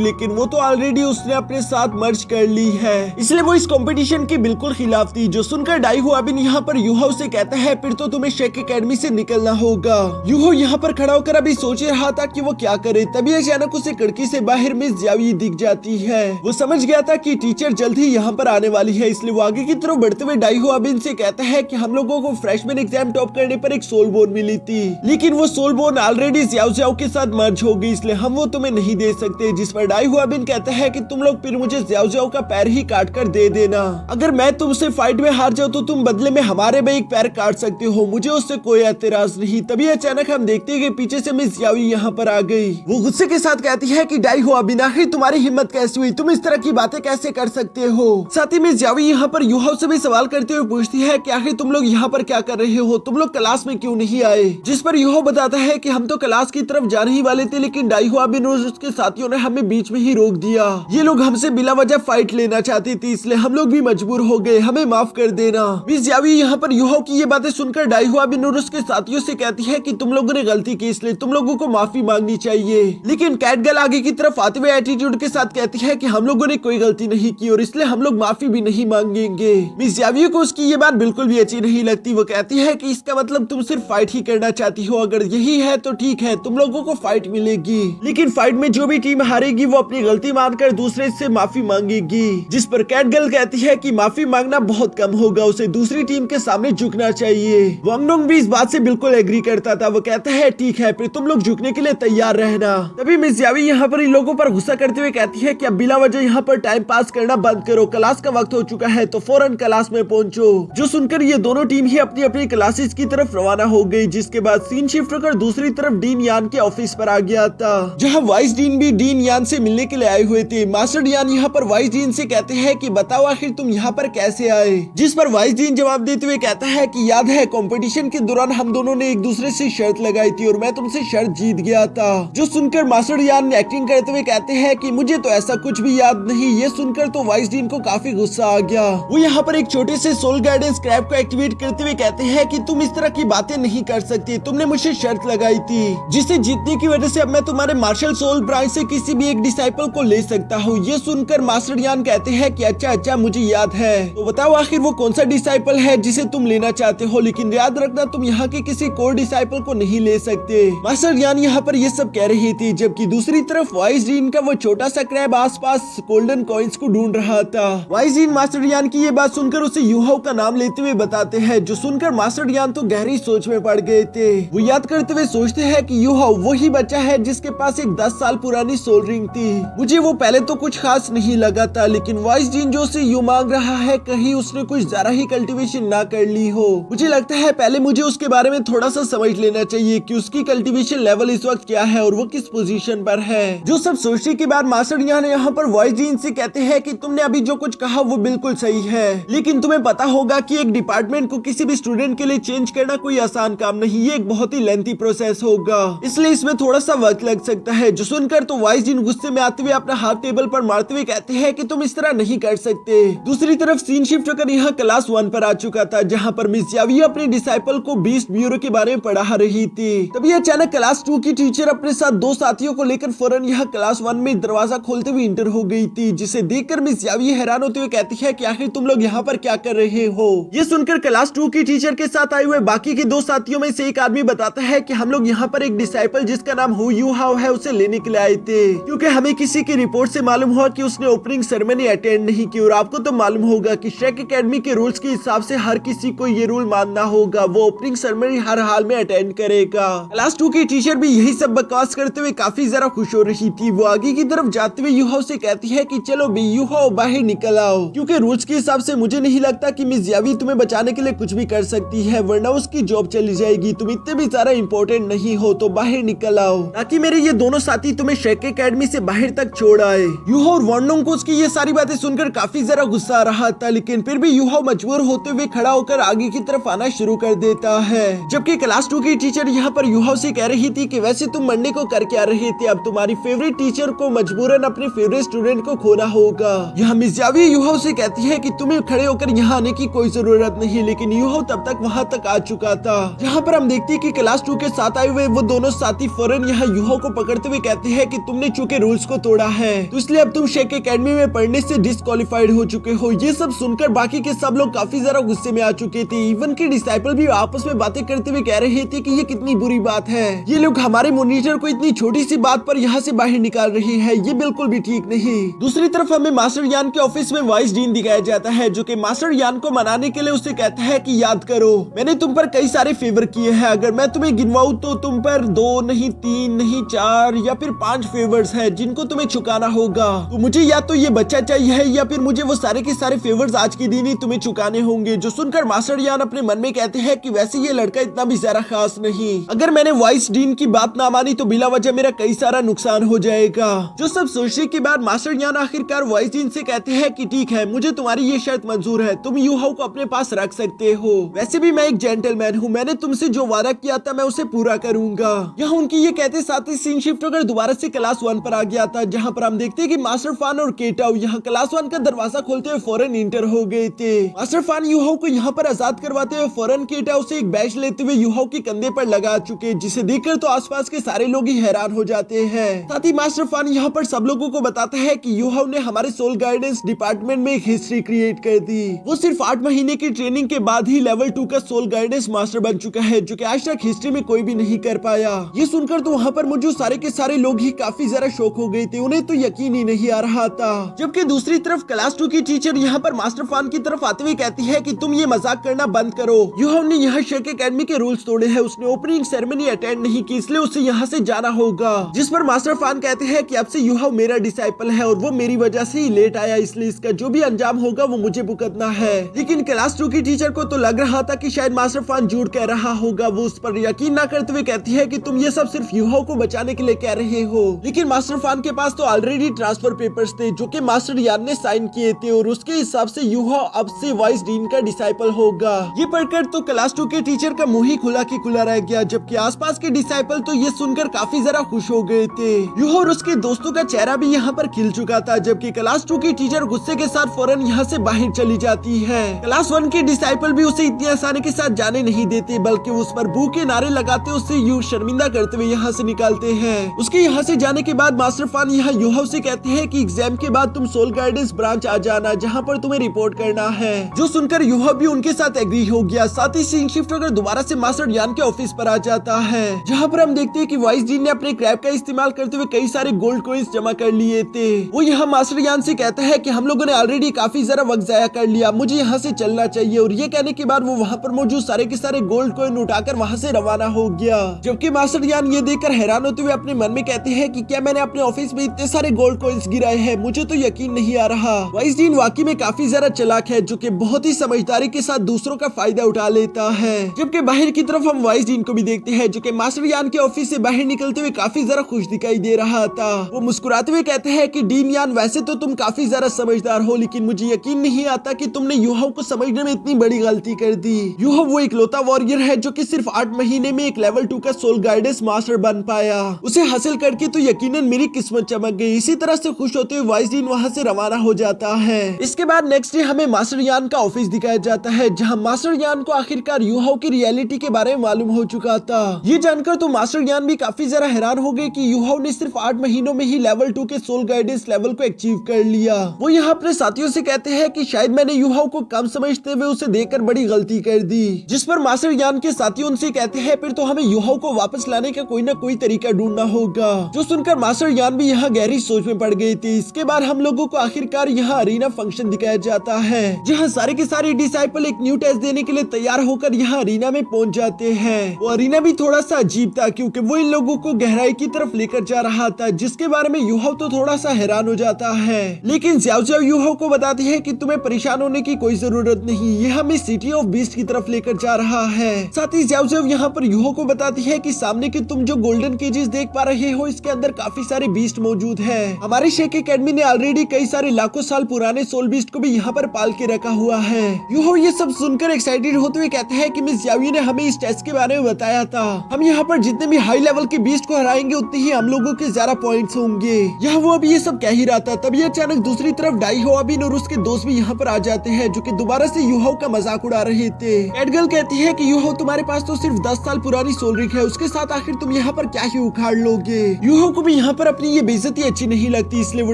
लेकिन वो तो ऑलरेडी उसने अपने साथ मर्ज कर ली है, इसलिए वो इस कंपटीशन की बिल्कुल खिलाफ थी। जो सुनकर डाई हुआबिन यहाँ पर यूहो से कहता है फिर तो तुम्हें शेक एकेडमी से निकलना होगा। यूहो यहाँ पर खड़ा होकर अभी सोच रहा था कि वो क्या करे, तभी अचानक उसे खिड़की से बाहर मिस ज़ियाओ दिख जाती है। वो समझ गया था कि टीचर जल्द ही यहाँ पर आने वाली है, इसलिए वो आगे की तरफ बढ़ते हुए डाई हुआबिन से कहता है कि हम लोगों को फ्रेशमैन एग्जाम टॉप करने पर एक सोल बोन मिली थी, लेकिन वो soul bone already Xiao Xiao के साथ मर्ज हो गई, इसलिए हम वो तुम्हें नहीं दे सकते। जिस पर डाई हुआबिन कहता है कि तुम लोग फिर मुझे ज़ियाओ ज़ियाओ का पैर ही काट कर दे देना, अगर मैं तुमसे फाइट में हार जाऊं तो तुम बदले में हमारे भी एक पैर काट सकते हो, मुझे उससे कोई एतराज नहीं। तभी अचानक हम देखते हैं कि पीछे से मिस ज़ियाओ यहाँ पर आ गई। वो गुस्से के साथ कहती है कि डाई हुआबिन आखिर तुम्हारी हिम्मत कैसे हुई, तुम इस तरह की बातें कैसे कर सकते हो। साथ ही मिस ज़ियाओ यहाँ पर यूहो से भी सवाल करते हुए पूछती है कि आखिर तुम लोग यहाँ पर क्या कर रहे हो, तुम लोग क्लास में क्यों नहीं आए। जिस पर यूहो बताता है कि हम तो क्लास की तरफ जाने ही वाले थे, लेकिन डाई हुआबिन और उसके साथियों ने हमें बीच में ही रोक दिया। ये लोग हमसे बिला वजह फाइट लेना चाहती थी, इसलिए हम लोग भी मजबूर हो गए, हमें माफ कर देना। मिस ज़ियाओ यहाँ पर यूहो की ये बातें सुनकर डाई हुआबिन और उसके साथियों से कहती है कि तुम लोगों ने गलती की, इसलिए तुम लोगों को माफी मांगनी चाहिए। लेकिन कैटगर्ल आगे की तरफ आते हुए एटीट्यूड के साथ कहती है कि हम लोगों ने कोई गलती नहीं की और इसलिए हम लोग माफी भी नहीं मांगेंगे। मिस ज़ियाओ को उसकी ये बात बिल्कुल भी अच्छी नहीं लगती। वो कहती है कि इसका मतलब तुम सिर्फ फाइट ही करना चाहती हो, अगर यही है तो ठीक है, तुम लोगों को फाइट मिलेगी, लेकिन फाइट में जो भी टीम हारेगी वो अपनी गलती मानकर दूसरे से माफी मांगेगी। जिस पर कैटगर्ल कहती है कि माफी मांगना बहुत कम होगा, उसे दूसरी टीम के सामने झुकना चाहिए। वांग डोंग भी इस बात से बिल्कुल एग्री करता था। वो कहता है ठीक है, फिर तुम लोग झुकने के लिए तैयार रहना। तभी मिस ज़ियाओ यहाँ पर इन लोगों पर गुस्सा करते हुए कहती है कि अब बिला वजह यहाँ पर टाइम पास करना बंद करो, क्लास का वक्त हो चुका है, तो फौरन क्लास में पहुंचो। जो सुनकर ये दोनों टीम ही अपनी अपनी क्लासेस की तरफ रवाना हो गई। जिसके बाद सीन शिफ्ट होकर दूसरी तरफ डीन यान के ऑफिस पर आ गया था, जहाँ वाइस डीन भी डीन यान से मिलने के लिए आए हुए थे। मास्टर यान यहाँ पर वाइस डीन से कहते हैं कि बताओ आखिर तुम यहाँ पर कैसे आए। जिस पर वाइस डीन जवाब देते हुए कहता है कि याद है कंपटीशन के दौरान हम दोनों ने एक दूसरे से शर्त लगाई थी और मैं तुमसे शर्त जीत गया था। जो सुनकर मास्टर यान एक्टिंग करते हुए कहते हैं कि मुझे तो ऐसा कुछ भी याद नहीं। ये सुनकर तो वाइस डीन को काफी गुस्सा आ गया। वो यहाँ पर एक छोटे से सोल गाइडेंस क्रैब को एक्टिवेट करते हुए कहते हैं कि तुम इस तरह की बातें नहीं कर सकती, तुमने मुझे शर्त लगाई थी जिसे जीतने की वजह से अब मैं तुम्हारे मार्शल सोल ब्रांच से किसी भी एक डिसाइपल को ले सकता हूँ। ये सुनकर मास्टर यान कहते हैं कि अच्छा मुझे याद है, तो बताओ आखिर वो कौन सा डिसाइपल है जिसे तुम लेना चाहते हो, लेकिन याद रखना तुम यहाँ के किसी कोर डिसाइपल को नहीं ले सकते। मास्टर यान यहाँ पर ये सब कह रही थी, जबकि दूसरी तरफ वाइस डीन का वो छोटा सा क्रैब आसपास गोल्डन कॉइन्स को ढूंढ रहा था। वाइस डीन मास्टर यान की ये बात सुनकर उसे यूहो का नाम लेते हुए बताते हैं। जो सुनकर मास्टर यान तो गहरी सोच में पड़ गए थे। वो याद करते हुए सोचते हैं कि यूहो वही बच्चा है जिसके पास एक 10 साल पुरानी सोल रिंग थी। मुझे वो पहले तो कुछ खास नहीं लगा था, लेकिन वाइस डीन जो उसे यूं मांग रहा है कहीं उसने कुछ ज्यादा ही कल्टीवेशन ना कर ली हो। मुझे लगता है पहले मुझे उसके बारे में थोड़ा सा समझ लेना चाहिए कि उसकी कल्टीवेशन लेवल इस वक्त क्या है और वो किस पोजीशन पर है। जो सब सोचने के बाद मास्टर यहाँ पर वाइस डीन से कहते हैं कि तुमने अभी जो कुछ कहा वो बिल्कुल सही है, लेकिन तुम्हें पता होगा कि एक डिपार्टमेंट को किसी भी स्टूडेंट के लिए चेंज करना कोई आसान काम नहीं, ये एक बहुत ही लेंथी प्रोसेस होगा, इसलिए इसमें थोड़ा सा वक्त लग सकता है। जो सुनकर तो वाइस डीन गुस्से में आते हुए अपना हाथ टेबल पर मारते हुए कहते हैं कि तुम इस तरह नहीं कर सकते, सकते। दूसरी तरफ सीन शिफ्ट होकर यहाँ क्लास 1 पर आ चुका था, जहाँ पर मिस यावी अपने डिसाइपल को बीस्ट ब्यूरो के बारे में पढ़ा रही थी। तभी अचानक क्लास 2 की टीचर अपने साथ 2 साथियों को लेकर फौरन यहाँ क्लास 1 में दरवाजा खोलते हुए इंटर हो गई थी, जिसे देखकर मिस यावी हैरान होते हुए कहती है कि आखिर तुम लोग यहाँ पर क्या कर रहे हो। ये सुनकर क्लास 2 की टीचर के साथ आए हुए बाकी के 2 साथियों में से एक आदमी बताता है कि हम लोग यहाँ पर एक डिसाइपल जिसका नाम हु यू हाउ है उसे लेने के लिए आए थे, क्योंकि हमें किसी की रिपोर्ट से मालूम हुआ कि उसने ओपनिंग सेरेमनी अटेंड नहीं की। और आपको तो मालूम होगा कि शेक एकेडमी के रूल्स के हिसाब से हर किसी को ये रूल मानना होगा, वो ओपनिंग सेरेमनी हर हाल में अटेंड करेगा। क्लास 2 की टीचर भी यही सब बकवास करते हुए काफी ज्यादा खुश हो रही थी। वो आगे की तरफ जाते हुए यूहाओ से कहती है कि चलो बे यूहाओ बाहर निकल आओ, क्योंकि रूल्स के हिसाब से मुझे नहीं लगता कि मिस यावी तुम्हें बचाने के लिए कुछ भी कर सकती है, वरना उसकी जॉब चली जाएगी। तुम इतने भी ज्यादा इंपॉर्टेंट नहीं हो, तो बाहर निकल आओ, ताकि मेरे ये दोनों साथी तुम्हें शेक एकेडमी से बाहर तक छोड़ आए। यूहाओ और वॉन्डोंग को उसकी ये सारी बातें सुनकर काफी ज्यादा गुस्सा आ रहा था, लेकिन फिर भी यूहाओ मजबूर होते हुए खड़ा होकर आगे की तरफ आना शुरू कर देता है। जबकि क्लास 2 की टीचर यहाँ पर यूहाओ से कह रही थी कि वैसे तुम मंडे को करके आ रहे थे, अब तुम्हारी फेवरेट टीचर को मजबूरन अपने फेवरेट स्टूडेंट को खोना होगा। यहाँ मिस यावी यूहाओ से कहती है कि तुम्हें खड़े होकर यहाँ आने की कोई जरूरत नहीं, लेकिन यूहाओ तब तक वहाँ तक आ चुका था। जहाँ पर हम देखते हैं कि क्लास 2 के साथ आए हुए वो दोनों साथी फौरन यहाँ यूहाओ को पकड़ते हुए कहते हैं कि तुमने चूंकि रूल्स को तोड़ा है, तो इसलिए अब तुम शेक एकेडमी में पढ़ने से डिस्क्वालिफाइड हो चुके हो। ये सब सुनकर बाकी के सब लोग काफी ज्यादा गुस्से में आ चुके थे। इवन के डिसाइपल भी आपस में बातें करते हुए कह रहे थे कि ये कितनी बुरी बात है, ये लोग हमारे मॉनिटर को इतनी छोटी सी बात पर यहाँ से बाहर निकाल रहे हैं, ये बिल्कुल भी ठीक नहीं। दूसरी तरफ हमें मास्टर यान के ऑफिस में वाइस डीन दिखाया जाता है, जो कि मास्टर यान को मनाने के लिए उसे कहता है कि याद करो मैंने तुम पर कई सारे फेवर किए हैं, अगर मैं तुम्हें गिनवाऊं तो तुम पर 2 नहीं 3 नहीं 4 या फिर 5 फेवर्स हैं जिनको तुम्हें चुकाना होगा। तो मुझे या तो ये बच्चा चाहिए या फिर मुझे वो सारे के सारे फेवर्स आज के दिन ही तुम्हें चुकाने होंगे। जो सुनकर मास्टर यान अपने मन में कहते हैं कि वैसे ये लड़का इतना भी ज्यादा खास नहीं, अगर मैंने वाइस डीन की बात ना मानी तो बिला वजह मेरा कई सारा नुकसान हो जाएगा। जो सब सोचने के बाद मास्टर यान आखिरकार वाइस डीन से कहते हैं कि ठीक है, मुझे तुम्हारी ये शर्त मंजूर है, तुम यूहाओ को अपने पास रख सकते हो। वैसे भी मैं एक जेंटलमैन हूँ, मैंने तुमसे जो वादा किया था मैं उसे पूरा करूंगा। यहाँ उनकी ये कहते साथ ही सीन शिफ्ट होकर दोबारा से क्लास 1 पर आ गया था, जहाँ पर हम देखते हैं कि मास्टर फान और केटाओ यहाँ क्लास 1 का दरवाजा खोलते हुए फौरन इंटर हो गए थे। मास्टर फान यूहाओ को यहाँ पर आजाद करवाते हुए फौरन केटाओ से एक बैच लेते हुए यूहाओ के कंधे पर लगा चुके, जिसे देखकर तो आसपास के सारे लोग ही हैरान हो जाते हैं। साथ ही मास्टर फान यहाँ पर सब लोगों को बताता है कि यूहाओ ने हमारे सोल गाइडेंस डिपार्टमेंट में एक हिस्ट्री क्रिएट कर दी। वो सिर्फ 8 महीने की ट्रेनिंग के बाद ही लेवल 2 का सोल गाइडेंस मास्टर बन चुका है, जो कि आज तक हिस्ट्री में कोई भी नहीं कर पाया। ये सुनकर तो वहाँ पर मौजूद सारे के सारे लोग ही काफी ज्यादा शॉक हो गए थे, उन्हें तो यकीन ही नहीं आ रहा था। जबकि दूसरी तरफ क्लास 2 की टीचर यहाँ पर मास्टर फान की तरफ आते हुए कहती है कि तुम ये मजाक करना बंद करो, यूहाओ ने यहाँ शेक एकेडमी के रूल्स तोड़े हैं, उसने ओपनिंग सेरेमनी अटेंड नहीं की, इसलिए उसे यहाँ से जाना होगा। जिस पर मास्टर फान कहते हैं कि अब से यूहाओ मेरा डिसाइपल है और वो मेरी वजह से ही लेट आया, इसलिए इसका जो भी अंजाम होगा वो मुझे भुगतना है। लेकिन क्लास 2 की टीचर को तो लग रहा था कि शायद मास्टर फान झूठ कह रहा होगा। वो उस पर यकीन ना करते हुए कहती है कि तुम ये सब सिर्फ यूहाओ को बचाने के लिए कह रहे हो। लेकिन मास्टर फान के पास तो ऑलरेडी ट्रांसफर पेपर्स थे, जो कि मास्टर यान ने साइन किए थे, और उसके हिसाब से यूहाओ अब से वाइस डीन का डिसाइपल होगा। ये पढ़कर तो क्लास 2 के टीचर का मुंह ही खुला की खुला रह गया, जबकि आसपास के डिसाइपल तो ये सुनकर काफी ज्यादा खुश हो गए थे। यूहाओ और उसके दोस्तों का चेहरा भी यहाँ पर खिल चुका था, जबकि क्लास 2 की टीचर गुस्से के साथ फौरन यहाँ से बाहर चली जाती है। क्लास 1 के डिसाइपल भी उसे इतनी आसानी के साथ जाने नहीं देते, बल्कि उस पर बू के नारे लगाते उसे यूं शर्मिंदा करते हुए यहाँ से निकालते हैं। उसके यहाँ से जाने के बाद मास्टर फान यहाँ यूहाओ से कहते हैं कि एग्जाम के बाद तुम सोल गाइडेंस ब्रांच आ जाना, जहाँ पर तुम्हें रिपोर्ट करना है। जो सुनकर यूहाओ भी उनके साथ एग्री हो गया। साथ ही सीन शिफ्ट होकर दोबारा से मास्टर यान के ऑफिस पर आ जाता है, जहाँ पर हम देखते हैं कि वाइस डीन ने अपने क्रैब का इस्तेमाल करते हुए कई सारे गोल्ड कॉइंस जमा कर लिए थे। वो यहाँ मास्टर यान से कहता है कि हम लोगों ने ऑलरेडी काफी ज्यादा वक्त जाया कर लिया, मुझे यहाँ से चलना चाहिए। और ये कहने के बाद वो वहाँ पर मौजूद सारे के सारे गोल्ड कॉइन उठाकर वहाँ से रवाना हो गया। जबकि मास्टर यान ये देखकर हैरान होते हुए अपने मन में कहते हैं कि क्या मैंने अपने ऑफिस में इतने सारे गोल्ड कॉइंस गिराए हैं, मुझे तो यकीन नहीं आ रहा। वाइस डीन वाकई में काफी ज्यादा चालाक है, जो कि बहुत ही समझदारी के साथ दूसरों का फायदा उठा लेता है। जबकि बाहर की तरफ हम वाइस डीन को भी देखते हैं, जो कि मास्टर यान के ऑफिस से बाहर निकलते हुए काफी ज्यादा खुश दिखाई दे रहा था। वो मुस्कुराते हुए कहते हैं कि डीन यान, वैसे तो तुम काफी ज्यादा समझदार हो, लेकिन मुझे यकीन नहीं आता कि तुमने यूहाओ को समझने में इतनी बड़ी गलती कर दी। यूहाओ वो इकलौता वॉरियर है जो कि सिर्फ 8 महीने में एक लेवल 2 का सोल गाइडेंस मास्टर बन पाया। उसे हासिल करके तो यकीनन मेरी किस्मत चमक गई। इसी तरह से खुश होते हुए वाइस डीन वहाँ से रवाना हो जाता जाता है। इसके बाद नेक्स्ट डे हमें मास्टर यान का ऑफिस दिखाया जाता है, जहाँ मास्टर यान को आखिरकार यूहाओ की रियलिटी के बारे में मालूम हो चुका था। ये जानकर तो मास्टर यान भी काफी जरा हैरान हो गए कि यूहाओ ने सिर्फ 8 महीनों में ही लेवल 2 के सोल गाइडेंस लेवल को अचीव कर लिया। वो यहाँ अपने साथियों से कहते हैं कि शायद मैंने यूहाओ को कम समझते हुए उसे देखकर बड़ी गलती कर दी, जिस पर मास्टर यान के साथी उनसे कहते हैं फिर तो हमें यूहाओ को वापस लाने का कोई ना कोई तरीका ढूंढना होगा। जो सुनकर मास्टर यान भी यहाँ गहरी सोच में पड़ गई थी। इसके बाद हम लोगों को आखिरकार यहाँ अरीना फंक्शन दिखाया जाता है, जहाँ सारे के सारे डिसाइपल एक न्यू टेस्ट देने के लिए तैयार होकर यहाँ अरीना में पहुंच जाते हैं। वो अरीना भी थोड़ा सा अजीब था क्योंकि वो इन लोगों को गहराई की तरफ लेकर जा रहा था, जिसके बारे में यूहाओ तो थोड़ा सा हैरान हो जाता है। लेकिन ज़्याओ ज़्याओ यूहाओ को बताती है कि तुम्हें परेशान होने की कोई जरूरत नहीं, ये हमें सिटी ऑफ बीस्ट की तरफ लेकर जा रहा है। साथ ही ज़्याओ ज़्याओ यहाँ पर यूहाओ को बताती है कि सामने के तुम जो गोल्डन केजेस देख पा रहे हो इसके अंदर काफी सारे बीस्ट मौजूद है। हमारे शेक एकेडमी ने ऑलरेडी कई सारे लाखों साल पुराने सोल बीस्ट को भी यहाँ पर पाल के रखा हुआ है। यूहाओ ये सब सुनकर एक्साइटेड होते हुए कहते हैं कि मिस यावी ने हमें इस टेस्ट के बारे में बताया था, हम यहाँ पर जितने भी हाई लेवल के बीस्ट को हराएंगे उतने ही हम लोगों के ज्यादा पॉइंट्स होंगे। यहाँ वो अभी ये सब कह ही रहा था, तभी अचानक दूसरी तरफ डाइहोआबिन और उसके दोस्त भी यहाँ पर आ जाते हैं, जो कि दोबारा से यूहाओ का मजाक उड़ा रहे थे। एडगल कहती है कि यूहाओ तुम्हारे पास तो सिर्फ 10 साल पुरानी सोल रिग है, उसके साथ आखिर तुम यहाँ पर क्या ही उखाड़ लोगे। यूहाओ को भी यहाँ पर अपनी ये बेइज्जती अच्छी नहीं लगती, इसलिए वो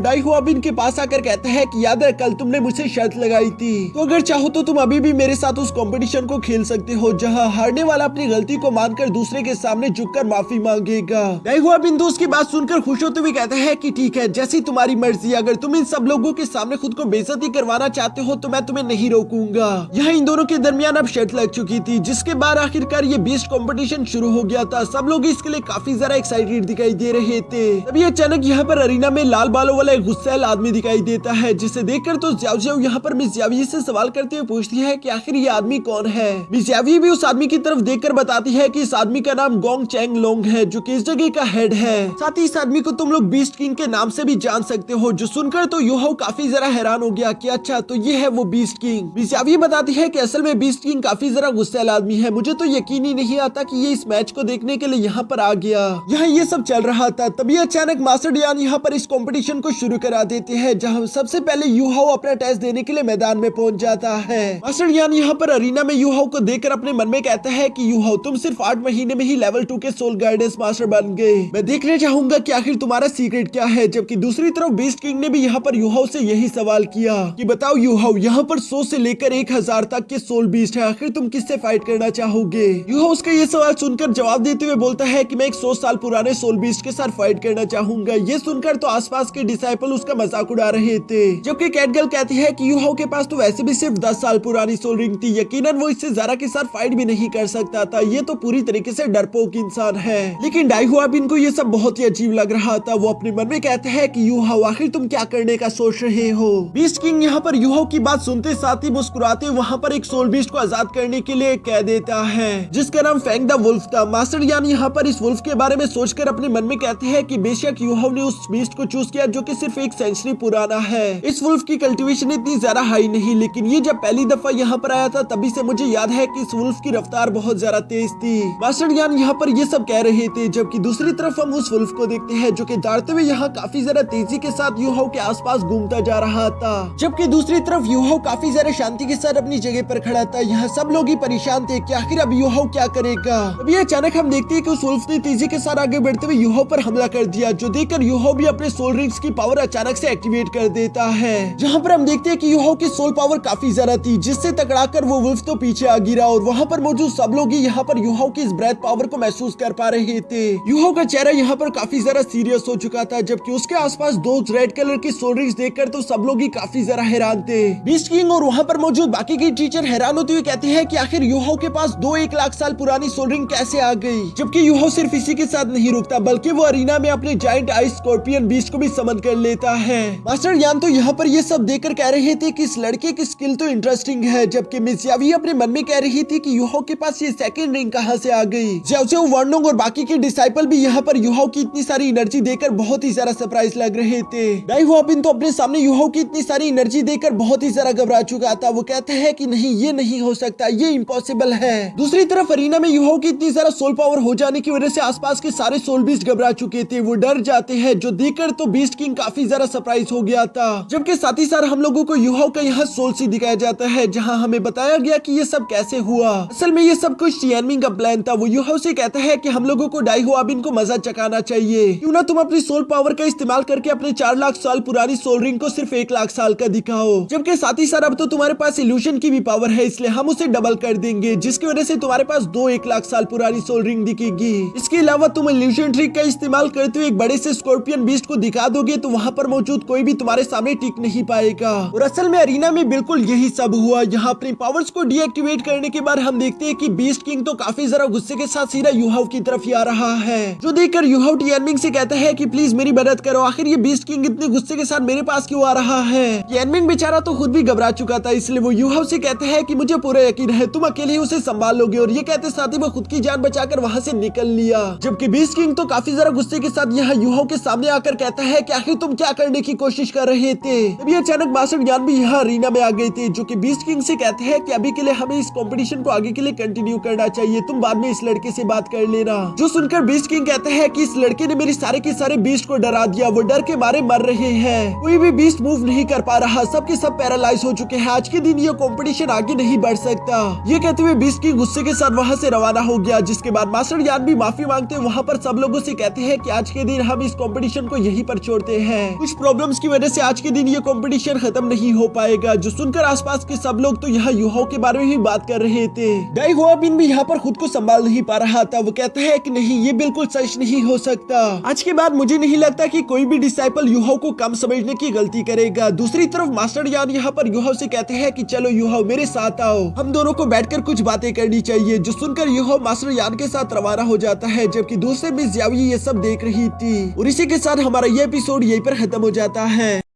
डाइहोआबिन के पास आकर कहता है कि याद है कल तुमने मुझसे शर्त लगाई थी, तो अगर चाहो तो तुम अभी भी मेरे साथ उस कंपटीशन को खेल सकते हो, जहाँ हारने वाला अपनी गलती को मानकर दूसरे के सामने झुककर माफी मांगेगा। डाइहोआबिन दोस्त की बात सुनकर खुश होते हुए कहता है कि ठीक है, जैसी तुम्हारी मर्जी, अगर तुम इन सब लोगों के सामने खुद को बेइज्जती करवाना चाहते हो तो मैं तुम्हें नहीं रोकूंगा। यहाँ इन दोनों के दरमियान अब शर्त लग चुकी थी, जिसके बाद आखिरकार ये बीस्ट कंपटीशन शुरू हो गया था। सब लोग इसके लिए काफी ज्यादा एक्साइटेड दिखाई दे रहे थे। तभी अचानक यहाँ पर अरीना में लाल बालों वाला एक गुस्सैल आदमी दिखाई देता है, जिसे देखकर तो ज़्याओ ज़्याओ यहाँ पर मिस यावी से सवाल करते हुए पूछती है कि आखिर ये आदमी कौन है। मिस यावी भी उस आदमी की तरफ देखकर बताती है कि इस आदमी का नाम गोंग चैंग लोंग है, जो कि इस जगह का हेड है। साथ ही इस आदमी को तुम लोग बीस्ट किंग के नाम से भी जान सकते हो। जो सुनकर तो यूहाओ काफी जरा हैरान हो गया कि अच्छा तो ये है वो बीस्ट किंग। मिस यावी बताती है कि असल में बीस्ट किंग काफी जरा गुस्सैल आदमी है, मुझे तो यकीन ही नहीं आता कि ये इस मैच को देखने के लिए यहाँ पर आ गया। यहाँ ये सब चल रहा था, तभी अचानक मास्टर यान यहाँ पर इस कंपटीशन को शुरू करा देते हैं, जहाँ सबसे पहले यूहाओ अपना टेस्ट देने के लिए मैदान में पहुंच जाता है। मास्टर यान यहाँ पर अरीना में यूहाओ को देखकर अपने मन में कहता है कि यूहाओ तुम सिर्फ 8 महीने में ही लेवल 2 के सोल गाइडेंस मास्टर बन गए, मैं देखने चाहूंगा कि आखिर तुम्हारा सीक्रेट क्या है। जबकि दूसरी तरफ बीस्ट किंग ने भी यहाँ पर यूहाओ से यही सवाल किया कि बताओ यूहाओ, यहाँ पर 100 से लेकर 1000 तक के सोल बीस्ट है, आखिर तुम किससे फाइट करना चाहोगे। यूहाओ उसका ये सवाल सुनकर जवाब देते हुए बोलता है कि मैं एक 100 साल पुराने सोल बीस्ट के साथ फाइट करना चाहूंगा। ये सुनकर तो आसपास के डिसाइपल उसका मजाक उड़ा रहे थे, जबकि कैटगर्ल कहती है कि यूहाओ के पास तो वैसे भी सिर्फ 10 साल पुरानी सोल रिंग थी, यकीनन वो इससे ज़ारा के साथ फाइट भी नहीं कर सकता था, ये तो पूरी तरीके से डरपोक इंसान है। लेकिन डाइहोआबिन को ये सब बहुत ही अजीब लग रहा था। वो अपने मन में कहते हैं कि यूहाओ आखिर तुम क्या करने का सोच रहे हो। बीस्ट किंग यहाँ पर यूहाओ की बात सुनते साथ ही मुस्कुराते वहाँ पर एक सोल बीस्ट को आजाद करने के लिए कह देता है, जिसका नाम फेंग द वुल्फ था। मास्टर यान यहाँ पर इस वुल्फ के बारे में सोचकर अपने मन में कहते हैं कि बेशक यूहाओ ने उस बीस्ट को चूज किया जो कि सिर्फ 1 सेंचुरी पुराना है। इस वुल्फ की कल्टीवेशन इतनी ज्यादा हाई नहीं, लेकिन ये जब पहली दफा यहाँ पर आया था तभी से मुझे याद है कि इस वुल्फ की रफ्तार बहुत ज्यादा तेज थी। मास्टर यान यहाँ पर ये सब कह रहे थे, जबकि दूसरी तरफ हम उस वुल्फ को देखते हैं जो कि दौड़ते हुए यहाँ काफी ज्यादा तेजी के साथ यूहाओ के आसपास घूमता जा रहा था, जबकि दूसरी तरफ यूहाओ काफी ज्यादा शांति के साथ अपनी जगह पर खड़ा था। यहाँ सब लोग ही परेशान थे कि आखिर अब यूहाओ क्या करेगा। अभी अचानक हम देखते हैं कि उस वुल्फ ने तेजी के साथ आगे बढ़ते हुए यूहाओ पर हमला कर दिया, जो देखकर यूहाओ भी अपने सोल रिंग्स की पावर अचानक से एक्टिवेट कर देता है। जहाँ पर हम देखते हैं कि यूहाओ की सोल पावर काफी ज्यादा थी, जिससे टकराकर वो वुल्फ तो पीछे आ गिरा और वहाँ पर मौजूद सब लोग ही यहाँ पर यूहाओ की इस ब्रेथ पावर को महसूस कर पा रहे थे। यूहाओ का चेहरा यहाँ पर काफी ज्यादा सीरियस हो चुका था, जबकि उसके आसपास 2 रेड कलर की सोल रिंग्स देखकर तो सब लोग ही काफी ज्यादा हैरान थे। बीस्ट किंग और वहाँ पर मौजूद बाकी के टीचर हैरान होते हुए कहते हैं कि आखिर यूहाओ के पास 1 लाख साल पुरानी सोल रिंग कैसे आ गई। जबकि यूहाओ सिर्फ इसी के साथ नहीं रुकता, बल्कि वो अरीना में अपने जायंट आइस स्कॉर्पियन बीस्ट को भी समन कर लेता है। मास्टर यान तो यहाँ पर ये सब देखकर कह रहे थे कि इस लड़के की स्किल तो इंटरेस्टिंग है, जबकि मिस यावी अपने मन में कह रही थी कि यूहाओ के पास ये सेकंड रिंग कहाँ से आ गई। ज़्याओ वर्नोंग और बाकी के डिसाइपल भी यहाँ पर यूहाओ की इतनी सारी एनर्जी देखकर बहुत ही ज्यादा सरप्राइज लग रहे थे। डाइहोआबिन तो अपने सामने यूहाओ की इतनी सारी एनर्जी देखकर बहुत ही ज्यादा घबरा चुका था। वो कहते हैं कि नहीं, ये नहीं हो सकता, ये इम्पॉसिबल है। दूसरी तरफ अरीना में यूहाओ की इतनी ज्यादा सोल पावर हो जाने की वजह से आसपास के सारे सोल बीस्ट घबरा चुके थे, वो डर जाते हैं, जो देखकर तो बीस्ट किंग काफी ज्यादा सरप्राइज हो गया था। जबकि साथ ही साथ हम लोगों को युहाओ का यहाँ सोल सी दिखाया जाता है, जहाँ हमें बताया गया कि ये सब कैसे हुआ। असल में ये सब कुछ टियानमिन का प्लान था। वो युहाओ से कहता है कि हम लोगों को डाई हुआबिन को मजा चखाना चाहिए, क्यों ना तुम अपनी सोल पावर का इस्तेमाल करके अपने 4 लाख साल पुरानी सोल रिंग को सिर्फ 1 लाख साल का दिखाओ। जबकि साथ ही साथ अब तो तुम्हारे पास इल्यूशन की भी पावर है, इसलिए हम उसे डबल कर देंगे, जिसकी वजह से तुम्हारे पास 1 लाख साल पुरानी सोल रिंग दिखेगी। इसके अलावा तुम इल्यूशन ट्रिक का इस्तेमाल करते हुए एक बड़े से स्कॉर्पियन बीस्ट को दिखा दोगे तो वहाँ पर मौजूद कोई भी तुम्हारे सामने टिक नहीं पाएगा। और असल में अरीना में बिल्कुल यही सब हुआ। यहाँ अपने पावर्स को डीएक्टिवेट करने के बाद हम देखते हैं कि बीस्ट किंग तो काफी जरा गुस्से के साथ सीधा युहाओ की तरफ ही आ रहा है, जो देखकर युहाओ टियानमिन से कहता है कि प्लीज मेरी मदद करो, आखिर ये बीस्ट किंग इतने गुस्से के साथ मेरे पास क्यों आ रहा है। टियानमिन बेचारा तो खुद भी घबरा चुका था, इसलिए वो युहाओ से कहते हैं कि मुझे पूरा यकीन है तुम अकेले ही उसे संभाल लोगे। और ये कहते साथ ही वो खुद की जान बचाकर वहाँ से निकल लिया। जबकि बीस्ट किंग तो काफी जरा गुस्से के साथ यहाँ युहाओ के सामने आकर कहता है कि आखिर तुम क्या करने की कोशिश कर रहे थे। तभी अचानक मास्टर यान भी यहाँ अरीना में आ गए थे, जो कि बीस्ट किंग से कहते हैं कि अभी के लिए हमें इस कंपटीशन को आगे के लिए कंटिन्यू करना चाहिए, तुम बाद में इस लड़के से बात कर लेना। जो सुनकर बीस्ट किंग कहते हैं कि इस लड़के ने मेरे सारे के सारे बीस्ट को डरा दिया, वो डर के मारे मर रहे हैं, कोई भी बीस्ट मूव नहीं कर पा रहा, सबके सब पैरालाइज हो चुके हैं, आज के दिन ये कंपटीशन आगे नहीं बढ़ सकता। ये कहते हुए बीस्ट किंग गुस्से के साथ वहाँ से रवाना हो गया, जिसके बाद मास्टर यान भी माफी मांगते वहाँ पर सब लोगों से कहते हैं कि आज के दिन हम इस कंपटीशन को यहीं पर छोड़ते हैं, कुछ प्रॉब्लम्स की वजह से आज के दिन ये कंपटीशन खत्म नहीं हो पाएगा। जो सुनकर आसपास के सब लोग तो यहाँ युहाओ के बारे में ही बात कर रहे थे। डाई हुआबिन भी यहाँ पर खुद को संभाल नहीं पा रहा था। वो कहता है कि नहीं, ये बिल्कुल सच नहीं हो सकता, आज के बाद मुझे नहीं लगता कि कोई भी डिसाइपल युहाओ को कम समझने की गलती करेगा। दूसरी तरफ मास्टर यान यहाँ पर युहाओ से कहते हैं कि चलो युहाओ मेरे साथ आओ, हम दोनों को बैठकर कुछ बातें करनी चाहिए। जो सुनकर युहाओ मास्टर यान के साथ रवाना हो जाता है, जबकि दूसरे मिस यावी ये सब देख रही थी। और इसी के साथ हमारा ये एपिसोड यहीं पर खत्म हो जाता है।